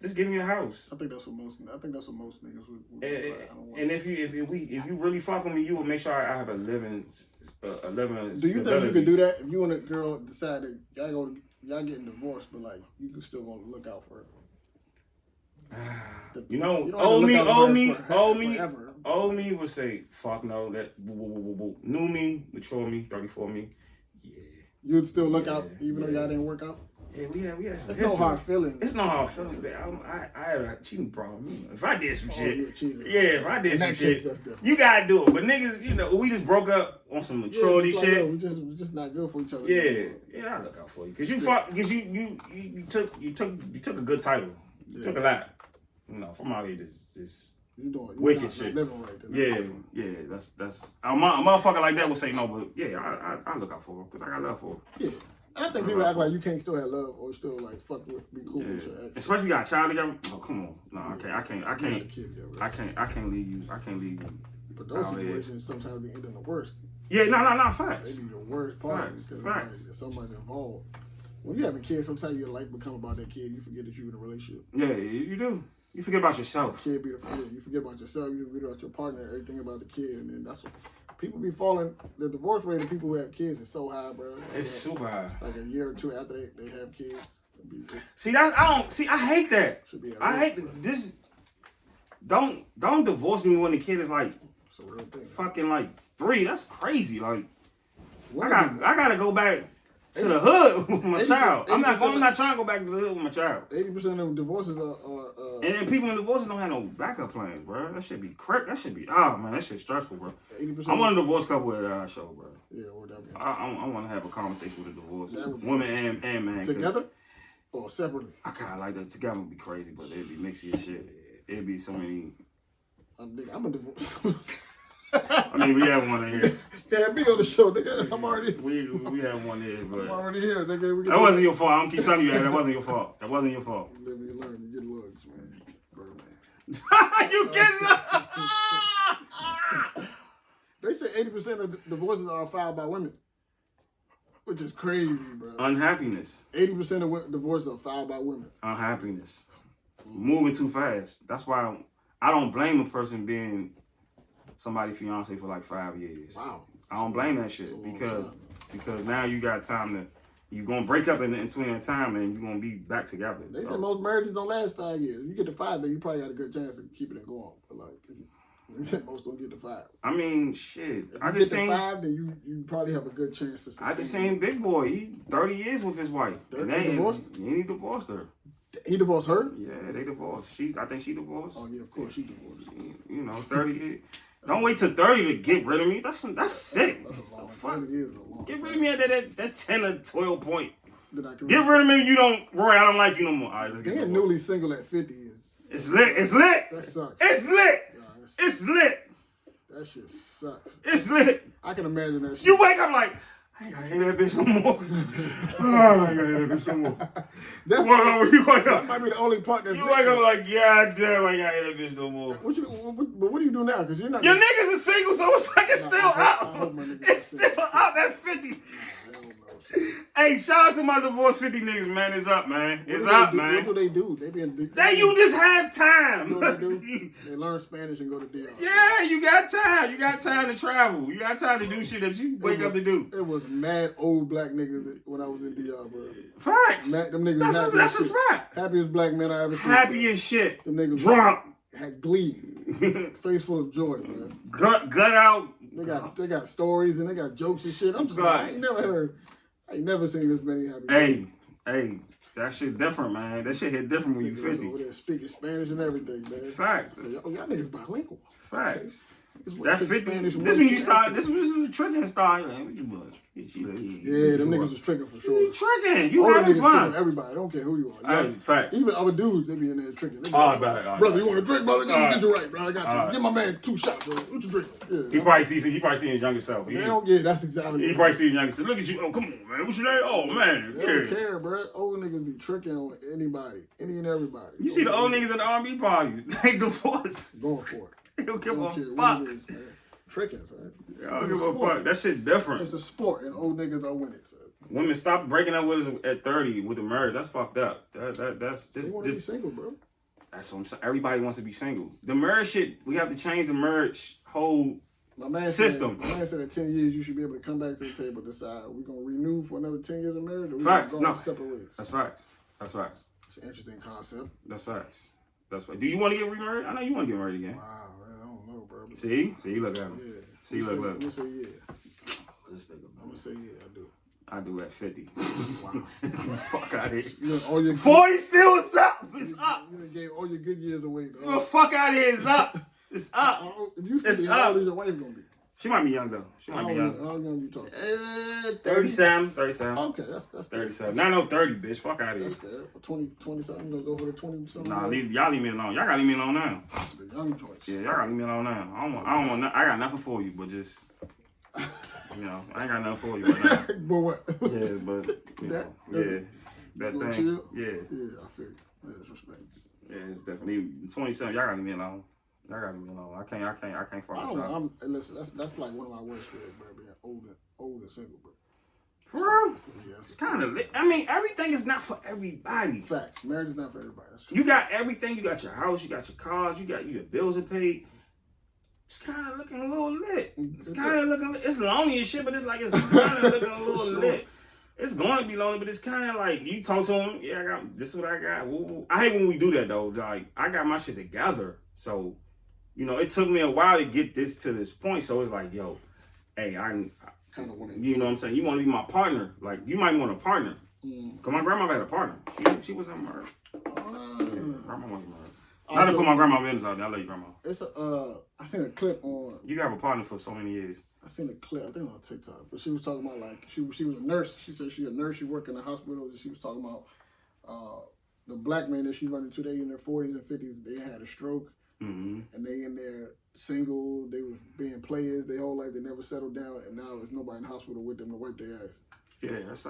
Just give me a house. I think that's what most niggas would I don't want. And if you really fuck with me, you will make sure I have a living. Do you think you could do that if you and a girl decide that y'all go y'all getting divorced, but like you can still gonna look out for her. You know, You don't have to look out for her forever. old me would say, fuck no, that new me, mature me, 34 me. Yeah. You'd still look out even though y'all didn't work out? Yeah, we had some There's no hard feelings. It's no hard feelings. I had a cheating problem. If I did some shit, you're a cheater. yeah, if I did In some that shit, case, that's different. you gotta do it. But niggas, you know, we just broke up on some maturity just like, shit. yo, we just not good for each other. Yeah, I look out for you because you took a good title. You took a lot. You know, from out here just You doing wicked not shit. living right. Yeah, that's a motherfucker like that would say no, but yeah, I look out for her because I got love for her. Yeah. And I think people act like you can't still have love or still like fuck with, be cool with your ex. Especially you got a child together. Oh, come on. No, I You got a can't kid together. I can't leave you. I can't leave you. But those Oh, yeah. situations sometimes be ending the worst. Yeah, no, facts. They be the worst part because Facts. there's so much involved. When you having kids, sometimes your life become about that kid. You forget that you're in a relationship. Yeah, you do. You forget about yourself. Kid be the kid. You forget about yourself. You forget about your partner. Everything about the kid, and then that's what people be falling. The divorce rate of people who have kids is so high, bro. It's super high. Like a year or two after they have kids. See, I hate that. Should be I hate this. Don't divorce me when the kid is like It's a real thing. fucking like 3. That's crazy. Like I gotta go back to the hood with my child. I'm not trying to go back to the hood with my child. 80% of divorces are And then people in divorces don't have no backup plans, bro. That should be correct. That should be that shit stressful, bro. 80%. I want a divorce couple at our show, bro. Yeah, or that be I want to have a conversation with a divorce That would be- woman and man. 'cause together or separately. I kind of like that. Together would be crazy, but it'd be mixy as shit. It'd be so many. I'm a divorce. I mean, we have one in here. Yeah, be on the show, nigga. I'm already. We have one here, I'm but already here, nigga. We can that wasn't your fault. I don't keep telling you that. That wasn't your fault. That wasn't your fault. You live and you learn. You get lugs, man. Birdman. You kidding? They say 80% of divorces are filed by women, which is crazy, bro. Unhappiness. 80% of divorces are filed by women. Unhappiness. Moving too fast. That's why I don't blame a person being somebody's fiance for like 5 years. Wow. I don't blame that shit because now you got time to you're gonna break up in between that time and you're gonna be back together. They say most marriages don't last 5 years. You get to 5, then you probably got a good chance of keeping it going. But like, they say most don't get to 5. I mean, shit. If I you just get to seen 5, then you probably have a good chance to sustain. I just seen Big Boy. He 30 years with his wife. 30 And they divorced? he divorced her. He divorced her? Yeah, they divorced. I think she divorced. Oh yeah, of course she divorced. You know, 30 years. Don't wait till 30 to get rid of me. That's sick. That's a long. 30 years is a long. Get rid time. of me at that 10 or 12 point. Then I can Get rid of me. You don't, Roy. I don't like you no more. All right, let's get Being divorced. newly single at 50 is It's lit. It's lit. that sucks. It's lit. Yeah, It's lit. that shit sucks. It's lit. I can imagine that shit. You wake up like, I ain't gotta hear that bitch no more. I ain't gotta hear that bitch no more. That's You wake that up. might be the only part that's You wake up like, yeah, damn, I ain't gotta hear that bitch no more. But what do you do now? Because you're not. Your niggas is single, so it's like it's still I up. hope my niggas It's is still single. up at 50. I don't know. Shit. Hey, shout out to my divorced 50 niggas, man. It's up, man. It's What do up, they do? What do man. they do? They be in. You just have You know what they do? time. They learn Spanish and go to DR. Yeah, you got time. You got time to travel. You got time to do shit that you wake up to do. It was mad old black niggas when I was in DR, bro. Facts. Mad, them niggas That's the spot. Happiest black men I ever seen. Happy as shit. Them niggas Drunk. had glee, face full of joy, man. Gut out. They got stories and they got jokes and shit. I'm just like, I ain't never seen this many happy. Hey, that shit different, man. That shit hit different when you niggas 50. over there speaking Spanish and everything, man. Facts. I said, oh, y'all niggas bilingual. Facts. This That 50. Spanish This when you start. This was the tricking start. Like, what you was? Yeah, them niggas was tricking for sure. You tricking. You Older having niggas fun. tricking everybody. I don't care who you are. Hey, facts. Even other dudes, they be in there tricking. They be All like, right. brother, you want a drink, brother? Let me All get you right, bro. I got you. right. Give my man 2 shots, bro. What you drink? Yeah. He probably sees his younger self. They don't get. That's exactly. He probably sees his younger self. Look at you. Oh, come on, man. What you name? Oh, man. They don't Yeah. care, bro. Old niggas be tricking on anybody, any and everybody. You see the old niggas in the R&B parties. They divorced. Going for it. They don't give Don't care a what fuck. it is, man. Tricking, son. They don't It's give a a sport. fuck. That shit different. It's a sport, and old niggas are winning. So. Women stop breaking up with us at 30 with the marriage. That's fucked up. That's They want to be just single, bro. that's what I'm saying. Everybody wants to be single. The marriage shit, we have to change the marriage whole My man system. Said, my man said in 10 years you should be able to come back to the table and decide we're gonna renew for another 10 years of marriage or we're Facts. gonna go No. separate ways. That's facts. That's facts. It's an interesting concept. That's facts. That's right. Do you want to get remarried? I know you want to get married again. Wow, man, I don't know, bro. See, look at him. Yeah. See, I'm look. gonna say yeah. This nigga, I'm gonna say yeah, I do. I do at 50. Wow. Fuck out of here. You know, all your 40 still is up. It's up. You done gave all your good years away. Get the fuck out of here. It's up. It's up. If you 50, It's how up. old is your wife gonna be? She might be young though. She might be young. How young you talking? 37. Okay, that's 37. Not no 30, bitch. Fuck out of here. That's fair. 20 something. You gonna go for the 20 something? Nah, y'all leave me alone. Y'all gotta leave me alone now. The young joints. Yeah, y'all gotta leave me alone now. I don't want. I got nothing for you, but just you know, I ain't got nothing for you. But now. But what? Yeah, but you know, yeah, that You gonna thing. chill? Yeah, Yeah, I feel you. That's respect. yeah, it's definitely 27. Y'all gotta leave me alone. Y'all gotta leave me alone. I can't I follow don't know. y'all. Listen, that's like one of my worst fears, bro. Being old and single, bro. For real? Yeah, It's kind of lit. I mean, everything is not for everybody. facts. Marriage is not for everybody. That's true. You got everything. You got your house. You got your cars. You got your bills to pay. It's kind of looking a little lit. It's kind of looking. It's lonely and shit, but it's like it's kind of looking a little sure. lit. It's going to be lonely, but it's kind of like you talk to him. Yeah, I got this. Is what I got. Woo, woo. I hate when we do that though. Like I got my shit together, so you know it took me a while to get this to this point. So it's like, yo, hey, Kind of want to. you know what I'm saying? You want to be my partner? Like you might want a partner. Cause my grandma had a partner. She wasn't married. Grandma wasn't married. Not to put my grandma business out there. I love you, grandma. It's I seen a clip on. You got a partner for so many years. I seen a clip. I think on TikTok, but she was talking about like she was a nurse. She said she's a nurse. She worked in the hospital. And she was talking about the black men that she run into. They in their 40s and 50s. They had a stroke, and they in there single. They was being players their whole life. They never settled down, and now there's nobody in the hospital with them to wipe their ass. Yeah, that's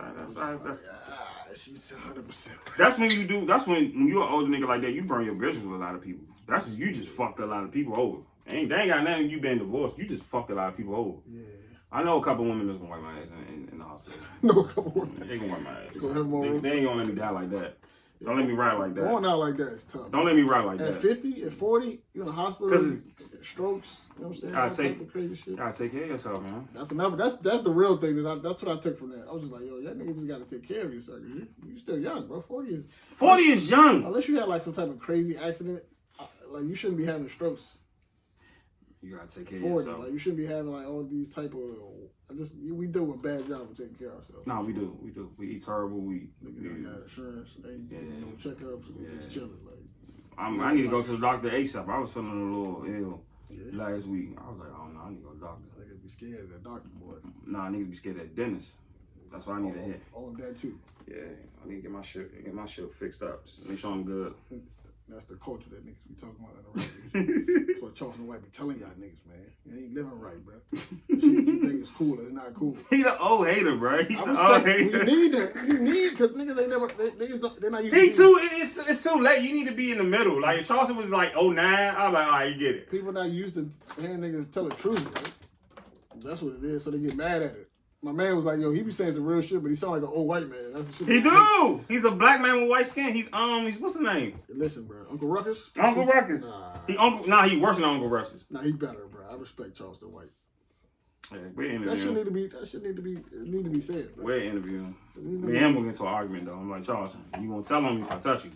She's 100%. that's when you do. That's when you're an older nigga like that. You burn your bridges with a lot of people. That's you just fucked a lot of people over. They ain't got nothing. You been divorced. You just fucked a lot of people over. Yeah. I know a couple women that's gonna wipe my ass in the hospital. No, come on. They gonna wipe my ass. gonna have more room? They ain't gonna let me die like that. Don't let me ride like that. Going out like that is tough. Don't let me ride like At that. 50, at 40, you in the hospital, 'Cause strokes, you know what I'm saying? I'll All take- type of crazy shit. You gotta take care of yourself, man. That's another. That's the real thing that's what I took from that. I was just like, yo, that nigga just got to take care of yourself. You still young, bro. 40 is 40 is young. unless you had like some type of crazy accident, like you shouldn't be having strokes. You gotta take care of 40, yourself. like you shouldn't be having like all these type of. We do a bad job of taking care of ourselves. No, we do. We eat terrible. We Niggas ain't got insurance. They ain't getting no checkups. They just chilling. Like I need to go to the doctor ASAP. I was feeling a little ill yeah. last week. I was like, oh no, I need to go to the doctor. Niggas be scared of that doctor boy. Nah, niggas be scared of the dentist. That's what I need to hit. All of that too. Yeah, I need to get my shit fixed up. Make sure I'm good. That's the culture that niggas be talking about in the radio. That's what Charleston White be telling y'all niggas, man. You ain't living right, bro. Shit you think is cool, it's not cool. He the old hater, bro. He I the old respect you hater. need that. You need because niggas ain't never. Niggas don't. They're not used. He to too. It's too late. You need to be in the middle. Like Charleston was like 09. I was like, all right, you get it. People not used to hearing niggas tell the truth. Right? That's what it is. So they get mad at it. My man was like, yo, he be saying some real shit, but he sound like an old white man. That's the shit. He do. He's a black man with white skin. He's what's his name? Listen, bro, Uncle Ruckus. Uncle Ruckus. He worse than Uncle Ruckus. Nah, he better, bro. I respect Charleston White. Yeah, we're That shit interviewing. need to be said, bro. We're interviewing. Me and him will get into an argument though. I'm like, Charleston, you gonna tell on me if I touch you?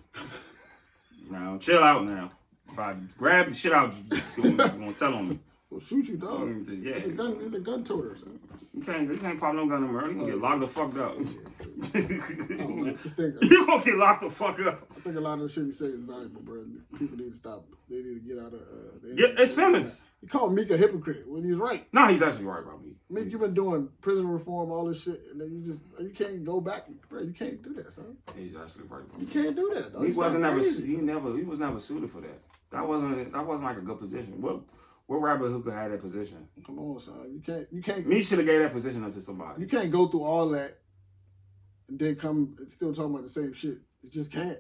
Now, chill out now. If I grab the shit out, you gonna tell on me. We'll shoot you, dog. Yeah. It's a gun toter. So. You can't pop no gun in America. You gonna get locked the fuck up. I don't know. Just think, You gonna get locked the fuck up. I think a lot of the shit he say is valuable, bro. People need to stop. They need to get out of. Yeah, it's feminist. He called Meek a hypocrite when he's right. No, he's actually right, bro. Meek, you've been doing prison reform, all this shit, and then you can't go back, bro. You can't do that, son. He's actually right, bro. You can't do that. Dog. He You wasn't sound never. crazy. He was never suited for that. That wasn't like a good position. What rapper who could have that position? Come on, son. You can't. Me should have gave that position up to somebody. You can't go through all that and then come and still talking about the same shit. You just can't.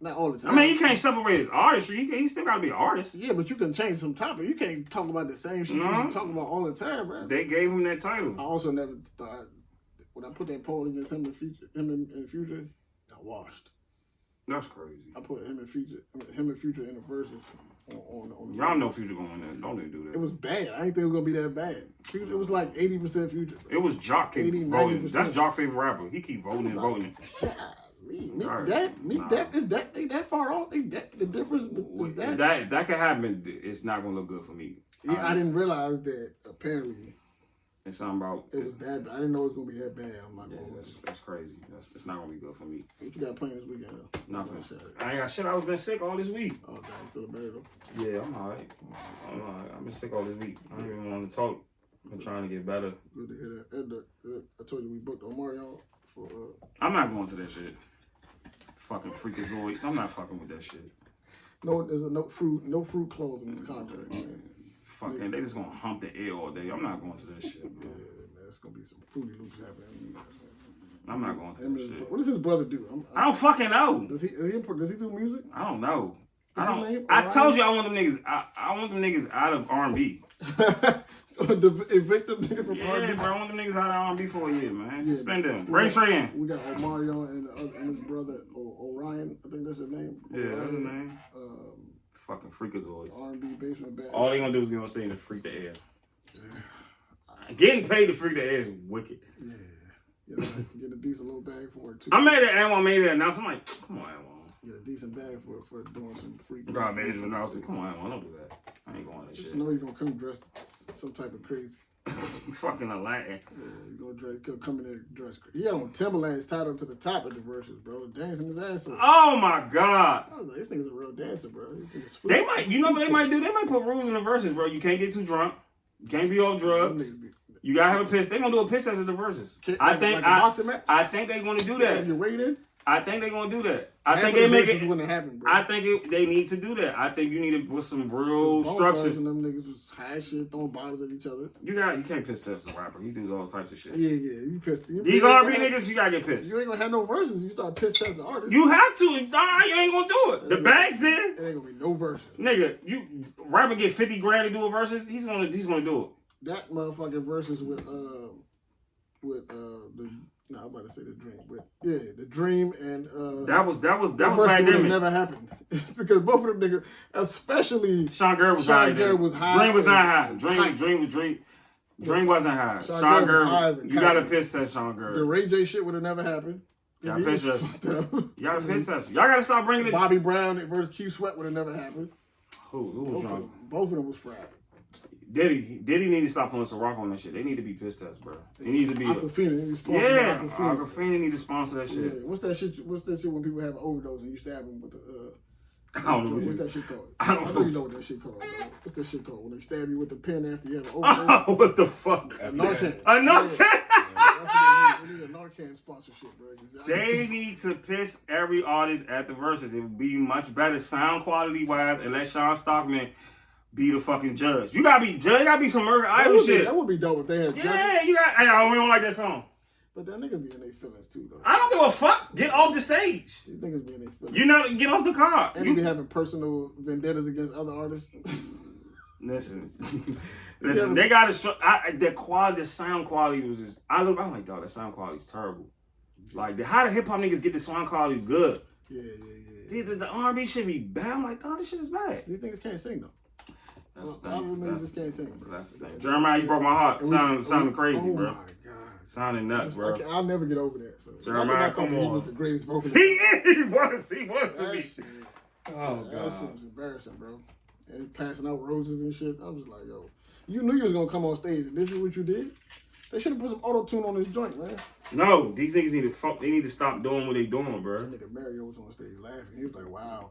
Not all the time. I mean, you can't separate his artistry. He still got to be an artist. Yeah, but you can change some topic. You can't talk about the same shit you used to talk about all the time, bro. They gave him that I title. also never thought when I put that poll against him and Future, I washed. That's crazy. I put him and Future in the verses. on Y'all know Future going there. Don't even do It that. was bad. I didn't think it was gonna be that bad. Future, it was like 80% Future. It was Jock keep 80, voting. 90%. That's Jock's favorite rapper. He keep voting and voting. Right. Is that far off? The difference is that. That could happen. It's not gonna look good for me. Yeah, I didn't realize that apparently It's something about it was that. I didn't know it was gonna be that bad. I'm not Yeah, gonna. that's crazy. It's not gonna be good for me. What you got playing this weekend? Though? Nothing. Shit. I ain't got shit. I was been sick all this week. Oh, damn, you feeling better though? Yeah, I'm alright. I've been sick all this week. I don't even want to talk. I'm trying to get better. Good to hear that. And, I told you we booked Omarion for. I'm not going to that shit. Fucking freakazoids. I'm not fucking with that shit. No, there's a no fruit clause in this contract, man. Fucking, they just gonna hump the air all day. I'm not going to that shit, bro. Yeah, man, it's gonna be some fruity loops happening. I'm not going to that shit. What does his brother do? I don't fucking know. Does he do music? I don't know. What's his name? I told you I want them niggas. I want them niggas out of R&B. The evicted nigga from Yeah, R&B. bro. I want them niggas out of R&B for a year, man. Suspend them. We Bring got- Trey in. We got Omarion and his brother Orion. I think that's his name. Yeah, that's his Orion, name. Fucking freakazoids. R&B basement band. All they gonna do is get on stage and freak the air. Getting paid to freak the air is wicked. Yeah, get a decent little bag for it too. I made it. Anwar made it announcement. I'm like, come on, Anwar. Get a decent bag for doing some freak. Bro, I made it announcement. Come on, Anwar. Don't do that. I ain't going to that Just shit. know you're gonna come dressed some type of crazy. You fucking a Latin. Yeah, you gonna come in there dressed crazy. He had on Timberlands tied up to the top of the verses, bro, dancing his ass off. Oh my God. I was like, this nigga's a real dancer, bro. This nigga's They might, you know what they might do? They might put rules in the verses, bro. You can't get too drunk. You can't be off drugs. You gotta have a piss. They gonna do a piss test at the verses. I think they gonna do that. You waiting? I think they gonna do that. I think they make it. Wouldn't happen, bro. I think they need to do that. I think you need to put some real structures. And them niggas was high shit, throwing bottles at each other. You can't piss test a rapper. He does all types of shit. Yeah, you pissed. These R&B niggas, you gotta get pissed. You ain't gonna have no verses. You start piss testing the artist. You have to. Nah, you ain't gonna do it. The bag's there. It ain't gonna be no verses. Nigga, you rapper get 50 grand to do a verses. He's gonna do it. That motherfucking verses with the. No, I'm about to say the Dream, but yeah, the Dream and that was verse pandemic. would never happened because both of them niggas, especially Sean Gurr was high. Gurr was high. Dream was not high. Hype. Dream wasn't high. Sean Sean Gurr was high Gurr, as a you gotta kite. piss test Sean The Gurr. Ray J shit would have never happened. Y'all He piss was test. fucked up. You gotta piss test. Y'all gotta stop bringing it. Bobby Brown versus Q Sweat would have never happened. Who was wrong? Both of them was fried. Diddy need to stop putting some rock on that shit. They need to be piss tests, bro. It needs to be. Aquafina, he was sponsored Yeah, by Aquafina. Aquafina need to sponsor that Yeah. shit. What's that shit when people have an overdose and you stab them with the I don't know. what's that shit called? I don't know know. you know what that shit called, bro. What's that shit called? When they stab you with the pen after you have an overdose? Oh, what the fuck? A Narcan. A Narcan. Yeah. They need a Narcan sponsorship, bro. They need to piss every artist at the verses. It would be much better sound quality wise and let Sean Stockman be the fucking judge. You gotta be judge. You gotta be some American Idol shit. That would be dope if they had judges. Yeah, you got. Hey, I don't like that song. But that niggas be in their feelings too, though. I don't give a fuck. Get off the stage. These niggas be in their feelings. You know, get off the car. And they be having personal vendettas against other artists. Listen, they got the quality, the sound quality was just. I'm like, dog, that sound quality is terrible. Like, how the hip hop niggas get the sound quality good? Yeah. The R&B shit be bad. I'm like, dog, this shit is bad. These niggas can't sing though. That's the A lot of them thing. niggas just can't sing, bro. That's the thing. Jeremiah, you broke my heart. Sounding crazy, bro. Oh my god. Sounding nuts, bro. I'll never get over that. So. Jeremiah, I think come He on. was the greatest vocalist. He is. He was to That me. shit, Oh, that God. shit was embarrassing, bro. And passing out roses and shit. I was like, yo, you knew you was gonna come on stage and this is what you did? They should have put some auto-tune on this joint, man. No, these niggas need to fuck. They need to stop doing what they doing, bro. That nigga Mario was on stage laughing. He was like, wow.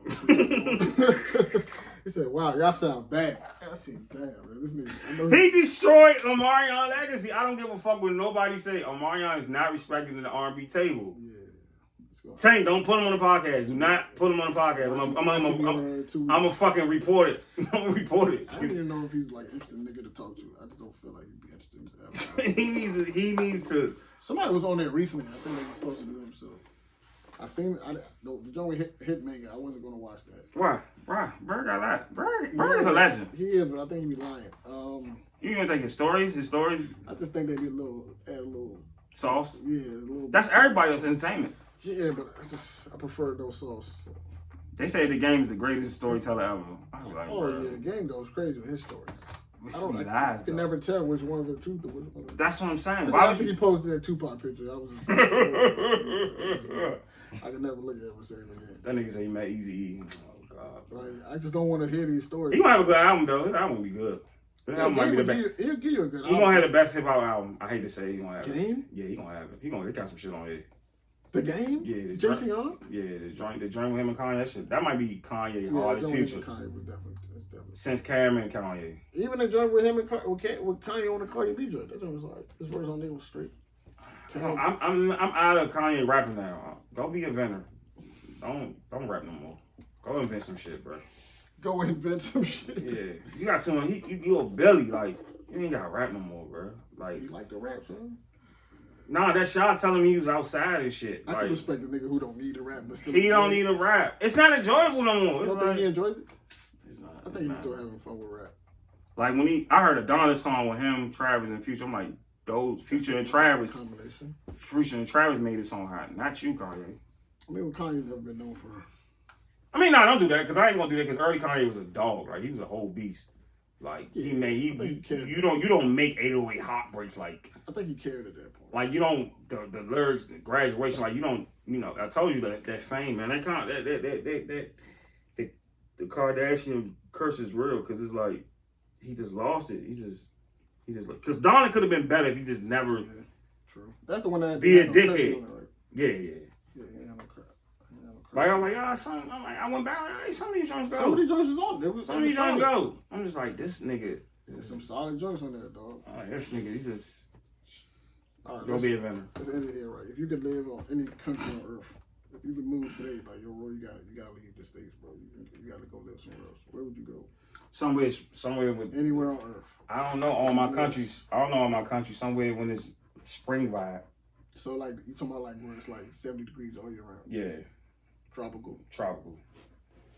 He said, wow, y'all sound bad. I said, damn, man. This nigga. I know He destroyed Omarion legacy. I don't give a fuck what nobody say. Omarion is not respected in the R&B table. Yeah. Let's go. Tank, don't put him on the podcast. Do not put him on the podcast. I'm a fucking report it. I'm gonna report it. I don't even know if he's like interesting nigga to talk to. I just don't feel like he'd be interested in that. He needs to. Somebody was on there recently. I think they were supposed to do him. So I seen the joint with Hitmaker. I wasn't gonna watch that. Why? Bird got that. Bird is a legend. He is, but I think he be lying. You even think his stories? I just think they be add a little Sauce? yeah, a little. That's everybody else's entertainment. Yeah, but I prefer no sauce. They say The Game is the greatest storyteller ever. I was like, Oh bro. yeah, the game goes crazy with his stories. I can never tell which ones are truth or which ones. That's what I'm saying. Listen, Why I would think you? he posted that Tupac picture. I was. I can never look at him and say it again. That nigga say he met Eazy-E. Oh god. Like, I just don't want to hear these stories. He gonna have a good album though. His album will be good. His album might be the best. He'll give you a good. He gonna have the best hip hop album. I hate to say he gonna have it. Game. Yeah, he gonna have it. He got some shit on here. The Game. Yeah, the Jason Young. Yeah, the joint with him and Kanye. That shit. That might be Kanye hardest the joint future with Kanye was definitely. since Cameron and Kanye. Even the joint with him and Kanye on the Cardi B joint, that joint was like his verse on there was straight. I'm out of Kanye rapping now. Go be a inventor. Don't rap no more. Go invent some shit, bro. Go invent some shit. Yeah, you got someone. You a Billy, like you ain't got to rap no more, bro. Like He like to rap, son. nah, that's y'all telling me he was outside and shit. I Like can respect the nigga who don't need to rap, but still. he don't need to rap. It's not enjoyable no more. You It's don't think like, he enjoys it? it's not. I think he's still having fun with rap. Like when I heard Adonis song with him, Travis, and Future. I'm like, those Future and Travis. Combination. Future and Travis made this song hot, not you, Kanye. I mean, Kanye's never been known for. I mean, no, don't do that because I ain't gonna do that because early Kanye was a dog. Like he was a whole beast. Like Yeah, he made I think he cared. you don't make 808 heartbreaks like I think he cared at that point. like you don't the lyrics, the graduation, like you don't, you know, I told you that fame, man, that kind of the Kardashian curse is real because it's like he just lost it. He just because Donna could have been better if he just never Yeah, true. That's the one that Be a had no pressure dickhead. on it, right? yeah. Yeah, he ain't had no crap. He ain't had no crap. Like I was like, I went back. Hey, some of these joints go. Some of these joints is on. There was Some of these joints go. I'm just like this nigga. There's some solid joints on there, dog. This nigga, he's just All right, go be a inventor. let's end it here, right? If you could live on any country on earth, if you could move today, like yo, bro, you gotta leave the states, bro. You gotta go live somewhere else. Where would you go? Somewhere with Anywhere on earth. I don't know all my countries. I don't know all my countries. Somewhere when it's spring vibe. So like you talking about like where it's like 70 degrees all year round, Yeah, tropical. tropical.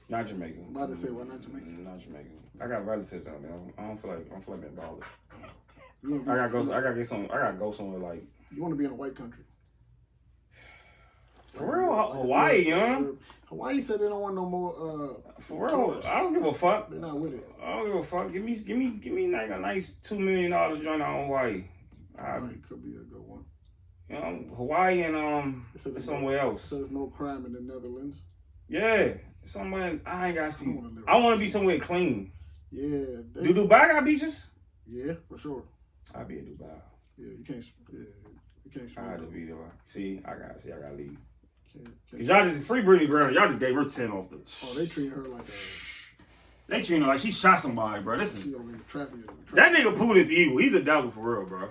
Not Jamaica. I'm about to say, why not Jamaica? Not Jamaica. I got relatives out there. I don't feel like being bothered. You wanna be, I gotta go somewhere like You want to be in a white country. for real. Hawaii, young. Hawaii said they don't want no more. For real. tourists. I don't give a fuck. They're not with it. I don't give a fuck. Give me like a nice $2 million joint out in Hawaii. Hawaii could be a good one. You know, Hawaii and somewhere else. So there's no crime in the Netherlands. Yeah, somewhere I ain't gotta see. wanna live I want to be somewhere clean. Yeah. Do Dubai got beaches? Yeah, for sure. I'll be in Dubai. Yeah, you can't. Yeah, you can't. I had to be there. See, I gotta leave. Can't. Cause y'all just free Brittany Griner. Y'all just gave her 10 off the. Oh, they treat her like They treat her like she shot somebody, bro. This she's is over here trafficking. that nigga Putin's evil. He's a devil for real, bro.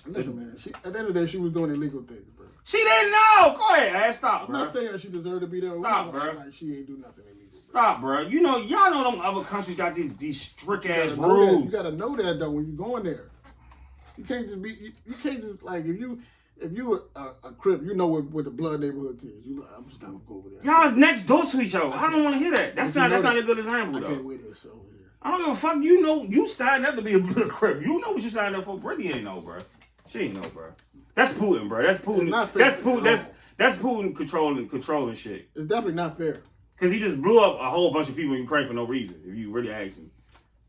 Listen, man. At the end of the day, she was doing illegal things, bro. She didn't know. Go ahead, Ab. Stop, I'm bro. not saying that she deserved to be there. Stop, We're not gonna bro. act like she ain't do nothing illegal. Bro. Stop, bro. You know, y'all know them other countries got these strict You ass gotta know that. rules. You gotta know that though when you going there. You can't just be. You can't just like if you a Crip, you know what the blood neighborhood is. You like, I'm just not gonna go over there. Y'all next door to each other. I don't want to hear that. That's You know not that. a good example I though. can't wait this over here. I don't give a fuck. You know, you signed up to be a blood crip. You know what you signed up for. Brittany ain't know, bro. She ain't know, bro. That's Putin, bro. That's Putin. It's not fair. That's Putin. That's Putin controlling shit. It's definitely not fair. Cause he just blew up a whole bunch of people in Ukraine for no reason. If you really ask me,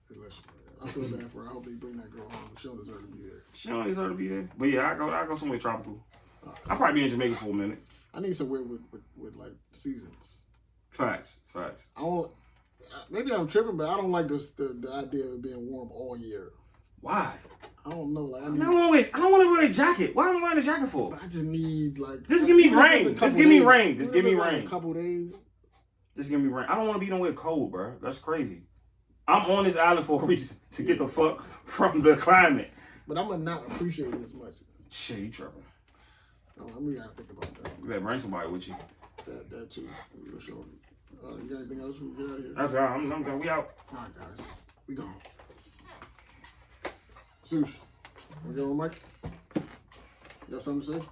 Hey, listen, man, I feel bad for her. I hope they bring that girl home. She don't deserve to be there. she don't deserve to be there. But yeah, I go somewhere tropical. I'll probably be in Jamaica for a minute. I need somewhere with like seasons. Facts. I don't. Maybe I'm tripping, but I don't like the idea of it being warm all year. Why? I don't know. Like I I need. don't want to wear a jacket. Why am I wearing a jacket for? I just need like. Just give me even if it's rain. a Just couple give me days. rain. Just Even give if me it's like rain. a couple days. Just give me rain. I don't want to be nowhere cold, bro. That's crazy. I'm on this island for a reason to get the fuck from the climate. But I'm gonna not appreciate it as much. Shit, you tripping. I'm really gotta think about that. You better bring somebody with you. That too. For sure. You got anything else? We can get out of here. That's all. I'm done. We out. All right, guys. We gone. Zeus, we go on, Mike? You got something to say?